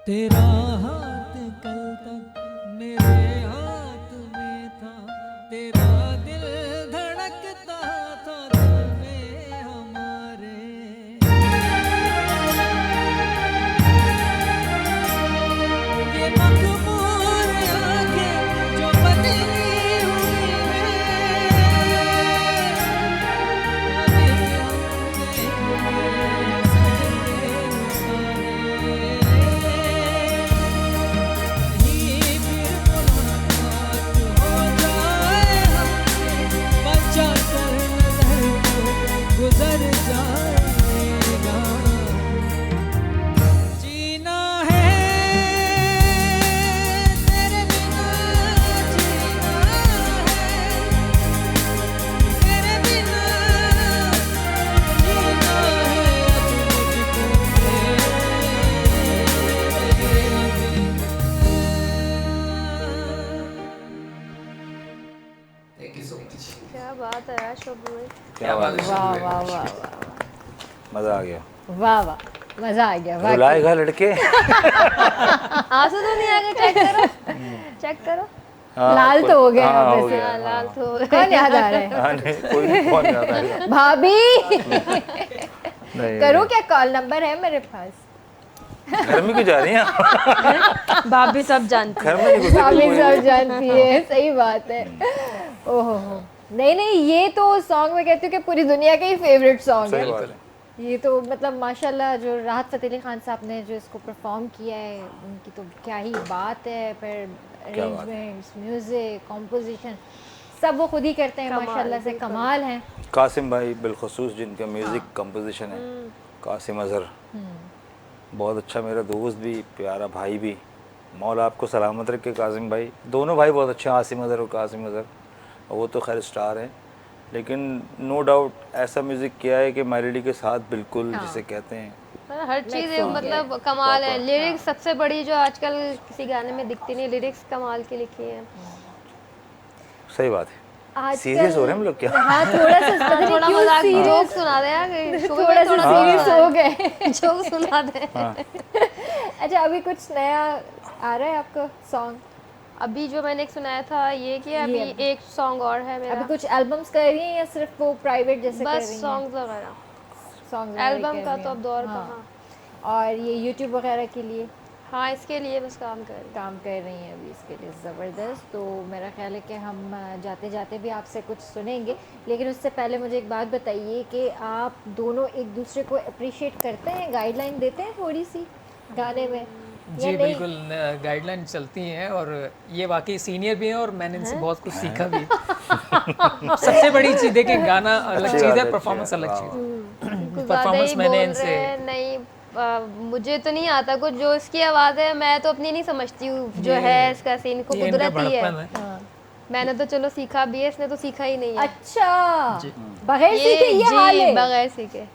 Speaker 6: तेरा हाथ कल तक मेरे हाथ में था, तेरा दिल धड़कता था दिल में हमारे। ये मखमूर आंखें जो बदली हुई गुजर जाएगा। जीना है तेरे बिना, जीना है तेरे बिना, जीना है थैंक यू सो मच।
Speaker 3: क्या बात है यार शुभ में।
Speaker 2: क्या बात है,
Speaker 1: वाह वाह वाह
Speaker 2: मज़ा आ गया।
Speaker 1: वाह वाह, मजा आ गया। वाह,
Speaker 2: रुलाएगा लड़के।
Speaker 3: आंसू तो नहीं आ गए? चेक करो, चेक करो।
Speaker 2: हाँ,
Speaker 1: लाल तो हो गया
Speaker 2: हाँ,
Speaker 1: आप
Speaker 2: हो
Speaker 1: वैसे।
Speaker 2: गया,
Speaker 3: लाल तो हो गए।
Speaker 1: कौन याद आ रहा है?
Speaker 2: हाँ, नहीं कोई कौन याद आएगा।
Speaker 1: भाभी
Speaker 2: नहीं
Speaker 1: करूँ क्या? कॉल नंबर है मेरे पास।
Speaker 2: घर में क्यों जा रही हैं?
Speaker 3: भाभी सब जानती
Speaker 2: घर में नहीं घुसे
Speaker 1: भाभी
Speaker 2: कोई।
Speaker 1: सब जानती है, सही बात है। ओहो हो, नहीं नहीं, ये तो सॉन्ग मैं कहती हूँ कि पूरी दुनिया का ही फेवरेट सॉन्ग
Speaker 2: सही
Speaker 1: है।
Speaker 2: बात है।
Speaker 1: ये तो मतलब माशाल्लाह जो राहत फ़तेह अली खान साहब ने जो इसको परफॉर्म किया है, उनकी तो क्या ही बात है। फिर
Speaker 2: क्या बात
Speaker 1: अरेंजमेंट्स, म्यूज़िक, कंपोजिशन सब वो खुद ही करते हैं, माशाल्लाह से कमाल हैं।
Speaker 2: कासिम भाई बिलखसूस जिनका म्यूज़िक कंपोजिशन है, कासिम अज़हर, बहुत अच्छा मेरा दोस्त भी, प्यारा भाई भी। मौला आपको सलामत रखे कासिम भाई। दोनों भाई बहुत अच्छे हैं, आसिम अज़हर और कासिम अज़हर। वो तो खैर स्टार हैं, लेकिन नो डाउट ऐसा म्यूज़िक किया है कि मेलोडी के साथ बिल्कुल जिसे कहते हैं
Speaker 3: हर चीज़ मतलब कमाल है। लिरिक्स सबसे बड़ी जो आजकल किसी गाने में दिखती नहीं, लिरिक्स कमाल की लिखी है।
Speaker 2: सही बात है।
Speaker 1: आजकल-
Speaker 2: सीरियस हो रहे हैं हम लोग क्या?
Speaker 1: हाँ थोड़ा सा पता नहीं
Speaker 3: थोड़ा
Speaker 1: क्यों
Speaker 3: मजाक
Speaker 1: serious-
Speaker 3: जोक सुना दे यार,
Speaker 1: थोड़ा सा सीरियस हो गए।
Speaker 3: जोक सुना दे।
Speaker 1: अच्छा, अभी कुछ नया आ रहा है आपका सॉन्ग?
Speaker 3: अभी जो मैंने एक सुनाया था ये कि अभी
Speaker 1: ये।
Speaker 3: एक सॉन्ग और है मेरा,
Speaker 1: अभी कुछ एल्बम्स कर रही हैं या सिर्फ वो प्राइवेट जैसे कर
Speaker 3: बस
Speaker 1: रही हैं?
Speaker 3: सॉन्ग्स वगैरह।
Speaker 1: सॉन्ग्स
Speaker 3: एल्बम का तो अब दौर कहाँ।
Speaker 1: और ये यूट्यूब वगैरह के लिए
Speaker 3: हाँ, इसके लिए बस काम कर रही
Speaker 1: काम कर रही हैं अभी इसके लिए, ज़बरदस्त। तो मेरा ख्याल है कि हम जाते जाते भी आपसे कुछ सुनेंगे, लेकिन उससे पहले मुझे एक बात बताइए कि आप दोनों एक दूसरे को अप्रिशिएट करते हैं, गाइडलाइन देते हैं थोड़ी सी गाने में या
Speaker 4: जी
Speaker 1: नहीं?
Speaker 4: बिल्कुल, गाइडलाइन चलती हैं और ये वाकई सीनियर भी हैं और मैंने इनसे बहुत कुछ सीखा भी। सबसे बड़ी चीज़ देखिए, गाना अलग
Speaker 2: अच्छी
Speaker 4: चीज़
Speaker 2: बात
Speaker 4: है,
Speaker 2: है,
Speaker 4: परफॉर्मेंस
Speaker 2: अच्छी
Speaker 4: अलग
Speaker 2: बात।
Speaker 4: चीज़ है।
Speaker 3: कुछ ज़्यादा
Speaker 4: परफॉर्मेंस
Speaker 3: ही
Speaker 4: मैंने
Speaker 3: बोल
Speaker 4: इनसे
Speaker 3: रहे हैं। नहीं मुझे तो नहीं आता कुछ, जो इसकी आवाज़ है मैं तो अपनी नहीं समझती हूँ, जो है इसका सीन को
Speaker 4: ये इनका
Speaker 3: कुदरती है।
Speaker 4: बड़प्पन है।
Speaker 3: मैंने तो चलो सीखा भी है, इसने तो सीखा ही नहीं है।
Speaker 1: अच्छा, बगैर सीखे ये
Speaker 3: जी,
Speaker 1: हाल है?
Speaker 3: बगैर सीखे।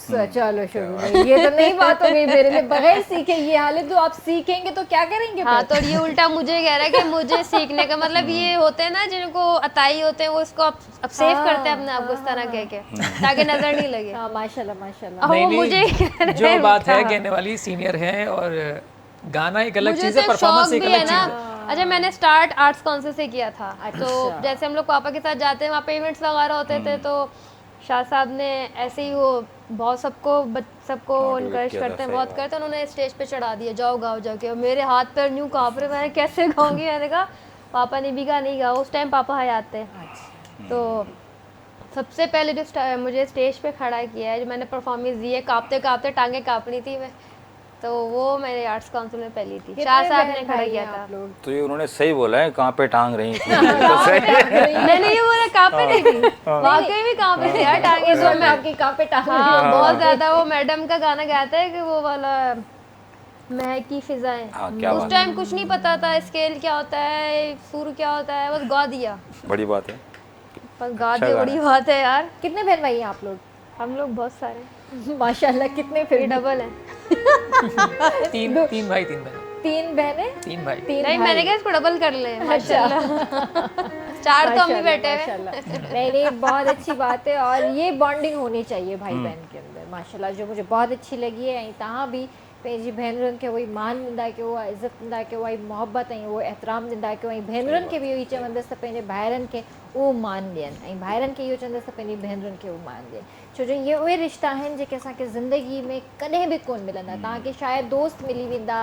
Speaker 1: चलो शुरू नहीं, ये तो नहीं बात हो गई मेरे लिए। बगैर सीखे ये हाल है, तो आप सीखेंगे तो क्या करेंगे
Speaker 3: हाँ,
Speaker 1: फिर?
Speaker 3: तो ये उल्टा मुझे कह रहा है कि मुझे सीखने का मतलब ये होते हैं ना जिनको अताई होते हैं, वो इसको अब सेव करते हैं अपने आप को इस तरह कह के, ताकि नजर नहीं लगे।
Speaker 1: हाँ माशाल्लाह माशाल्लाह।
Speaker 3: अब वो
Speaker 4: नहीं,
Speaker 3: मुझे कह रहे
Speaker 4: जो
Speaker 3: हैं
Speaker 4: बात है
Speaker 3: उल्टा।
Speaker 4: कहने वाली, सीनियर हैं और गाना एक अलग
Speaker 3: मुझे
Speaker 4: चीज़
Speaker 3: तो
Speaker 4: है,
Speaker 3: एक
Speaker 4: परफॉर्मेंस
Speaker 3: शौक
Speaker 4: एक
Speaker 3: भी
Speaker 4: अलग
Speaker 3: है ना।
Speaker 4: चीज़ है।
Speaker 3: अच्छा, मैंने स्टार्ट आर्ट्स काउंसिल से किया था। तो
Speaker 1: अच्छा।
Speaker 3: जैसे हम लोग पापा के साथ जाते हैं, वहाँ पे इवेंट्स वगैरह होते थे, तो शाह साहब ने ऐसे ही वो बहुत सबको
Speaker 2: Motivate
Speaker 3: इनकरेज
Speaker 2: किया था,
Speaker 3: करते हैं,
Speaker 2: सही
Speaker 3: बहुत
Speaker 2: बात।
Speaker 3: करते हैं। उन्होंने स्टेज पे चढ़ा दिया, जाओ गाओ जाके। और मेरे हाथ पैर न्यू काँप रहे, मैंने कैसे गाऊंगी। मैंने कहा पापा ने भी कहा नहीं गाओ, उस टाइम पापा हयात थे। तो सबसे पहले जो मुझे स्टेज पे खड़ा किया है, जो मैंने परफॉर्मेंस दी है, काँपते काँपते टांगे काँपनी थी मैं। तो वो मेरे आर्ट्स काउंसिल में पहली थी,
Speaker 1: कितने
Speaker 3: शाह साहब ने
Speaker 1: बहन
Speaker 3: खड़ा
Speaker 1: भाई
Speaker 3: किया
Speaker 1: हैं
Speaker 3: था।
Speaker 1: आप लोग?
Speaker 2: तो ये उन्होंने सही बोला है, कहाँ पे टांग रही थी तो सही।
Speaker 3: मैंने ये बोला कहाँ पे नहीं थी, वाकई में कहाँ पे थी यार टांगे
Speaker 1: इस
Speaker 3: तो
Speaker 1: वक्त आपकी कहाँ पे टांग रही
Speaker 3: हाँ
Speaker 1: है?
Speaker 3: बहुत ज्यादा। वो मैडम का गाना गाता है कि वो वाला महकी फिजाएं,
Speaker 2: हाँ, क्या
Speaker 3: उस
Speaker 2: बात
Speaker 3: टाइम कुछ नहीं पता था स्केल क्या होता है, सुर क्या होता है, बस गा दिया,
Speaker 2: बड़ी बात है।
Speaker 3: बस गा
Speaker 2: अच्छा
Speaker 3: दिया,
Speaker 2: गाना
Speaker 3: बड़ी
Speaker 2: है।
Speaker 3: बात है यार।
Speaker 1: कितने बहन भाई हैं आप लोग?
Speaker 3: हम लोग बहुत सारे,
Speaker 1: माशाल्लाह, कितने
Speaker 3: ये
Speaker 1: फिर
Speaker 3: डबल है।
Speaker 4: तीन तीन भाई तीन बहन,
Speaker 1: 3 बहनें,
Speaker 4: तीन भाई।
Speaker 1: 3
Speaker 3: नहीं मैंने कहा इसको डबल कर ले, माशाल्लाह। 4 तो हम ही बैठे हुए।
Speaker 1: नहीं नहीं, बहुत अच्छी बात है। और ये बॉन्डिंग होनी चाहिए भाई बहन के अंदर माशाल्लाह, जो मुझे बहुत अच्छी लगी है। ऐं तव्हां भी पंहिंजी भेनरुनि खे उहो मान ॾींदा कयो, उहा इज़त ॾींदा कयो, उहा मोहबत ऐं उहो एतिराम ॾींदा कयो। ऐं भेनरुनि खे बि इहो ई चवंदसि त पंहिंजे भाइरनि खे उहो मान ॾियनि, ऐं भाइरनि खे इहो चवंदसि त पंहिंजी भेनरुनि खे उहो मान ॾियनि। छो जो इहे उहे रिश्ता आहिनि जेके असांखे ज़िंदगी में कॾहिं बि कोन मिलंदा। तव्हांखे शायदि दोस्त मिली वेंदा,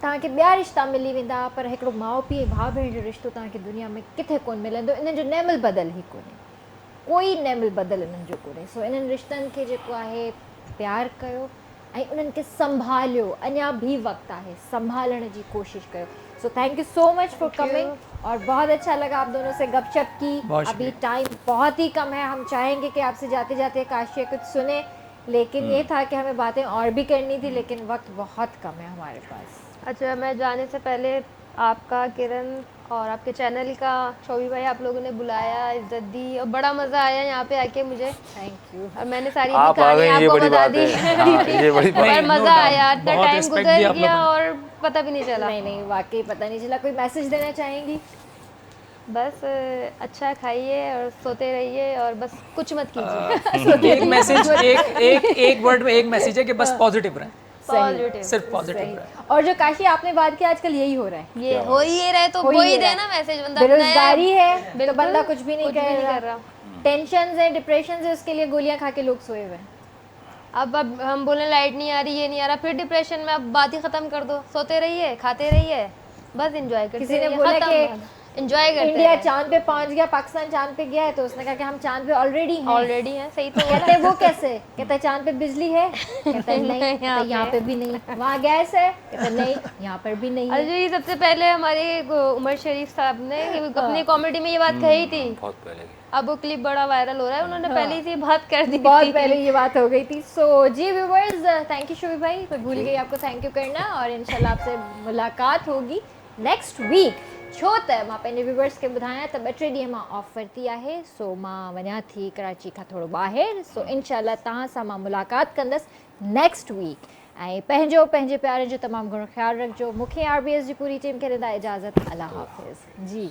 Speaker 1: तव्हांखे ॿिया रिश्ता मिली वेंदा, पर हिकिड़ो माउ पीउ ऐं भाउ भेण जो रिश्तो तव्हांखे दुनिया में किथे कोन मिलंदो। इन्हनि जो नेमल बदल ई कोन्हे, कोई नेमल बदल इन्हनि जो कोन्हे। सो इन्हनि रिश्तनि खे जेको आहे प्यार कयो ऐं उन्हनि खे संभालियो। अञा भी वक़्तु आहे, संभालण जी कोशिशि कयो। So thank you so much for coming, और बहुत अच्छा लगा आप दोनों से गपशप की।
Speaker 4: बहुत
Speaker 1: अभी टाइम बहुत ही कम है, हम चाहेंगे कि आपसे जाते जाते काशिया कुछ सुने, लेकिन ये था कि हमें बातें और भी करनी थी, लेकिन वक्त बहुत कम है हमारे पास।
Speaker 3: अच्छा, मैं जाने से पहले आपका, किरण और आपके चैनल का, शोभी भाई, आप लोगों ने बुलाया, इज्जत दी, और बड़ा मज़ा आया यहाँ पे आके मुझे।
Speaker 1: Thank you.
Speaker 3: और मैंने सारी
Speaker 2: आप आ गए,
Speaker 3: कहानी
Speaker 2: ये
Speaker 3: आपको
Speaker 2: बड़ी
Speaker 3: बता
Speaker 2: बात
Speaker 3: दी।
Speaker 2: है। हाँ, ये बड़ी बात
Speaker 3: और
Speaker 4: नहीं, no
Speaker 3: मज़ा
Speaker 4: doubt।
Speaker 3: आया, इतना
Speaker 4: बहुत
Speaker 3: टाइम
Speaker 4: respect
Speaker 3: गुजर
Speaker 4: दिया आप
Speaker 3: गया
Speaker 4: लोगों
Speaker 3: और पता भी नहीं चला।
Speaker 1: नहीं नहीं, वाकई पता नहीं चला। कोई मैसेज देना चाहेंगी?
Speaker 3: बस अच्छा खाइए और सोते रहिए, और बस कुछ मत कीजिए।
Speaker 4: एक मैसेज, एक वर्ड में एक मैसेज है कि बस पॉजिटिव रहें,
Speaker 3: पॉजिटिव,
Speaker 4: सिर्फ पॉजिटिव
Speaker 1: सही।
Speaker 4: रहें।
Speaker 1: और जो काशी आपने बात की, आजकल यही हो रहा है।
Speaker 3: ये हो ही रहे तो
Speaker 1: हो ही
Speaker 3: वो ही
Speaker 1: रहा है।
Speaker 3: देना मैसेज। बंदा
Speaker 1: बेरोजगारी है तो
Speaker 3: बिल्कुल,
Speaker 1: बंदा कुछ भी नहीं कर रहा। टेंशन है, डिप्रेशन है, उसके लिए गोलियां खा के लोग सोए हुए हैं।
Speaker 3: अब हम बोले लाइट नहीं आ रही, ये नहीं आ रहा, फिर डिप्रेशन में। अब बात ही खत्म कर दो, सोते रहिए, खाते रहिए, बस एंजॉय करते
Speaker 1: किसी ने
Speaker 3: रहिए,
Speaker 1: बोला
Speaker 3: खत्म
Speaker 1: कि
Speaker 3: बात। एंजॉय करते
Speaker 1: इंडिया
Speaker 3: रहिए।
Speaker 1: चांद पे पहुंच गया, पाकिस्तान चांद पे गया है, तो उसने कहा कि हम चांद पे ऑलरेडी हैं।
Speaker 3: ऑलरेडी है, सही तो
Speaker 1: कहते हैं वो कैसे? कहता है चांद पे बिजली है, कहता है नहीं, कहता है यहाँ पे भी नहीं। वहाँ गैस है, कहता है नहीं, यहाँ पर भी नहीं है।
Speaker 3: अजय जी, सबसे पहले हमारे उमर शरीफ साहब ने अपनी कॉमेडी में ये बात कही थी।
Speaker 2: बहुत पहले की।
Speaker 3: अब वो क्लिप बड़ा वायरल हो रहा है, उन्होंने पहले से बात कर दी
Speaker 1: बहुत
Speaker 3: थी।
Speaker 1: पहले ये बात हो गई थी। सो जी व्यूअर्स, थैंक यू शोभी भाई, मैं भूल गई आपको थैंक यू करना। और इंशाल्लाह आपसे मुलाकात होगी नेक्स्ट वीक। छो त मां पंहिंजे व्यूअर्स खे ॿुधायां त 2-3 ॾींहं मां ऑफ वरिती आहे। सो मां वञा थी कराची खां थोरो ॿाहिरि। सो इंशाल्लाह तव्हां सां मां मुलाक़ात कंदसि नेक्स्ट वीक। ऐं पंहिंजे प्यार जो तमामु घणो ख़्यालु रखिजो। मूंखे RBS जी पूरी टीम खे ॾींदा इजाज़त। अल्लाह हाफ़िज़ जी।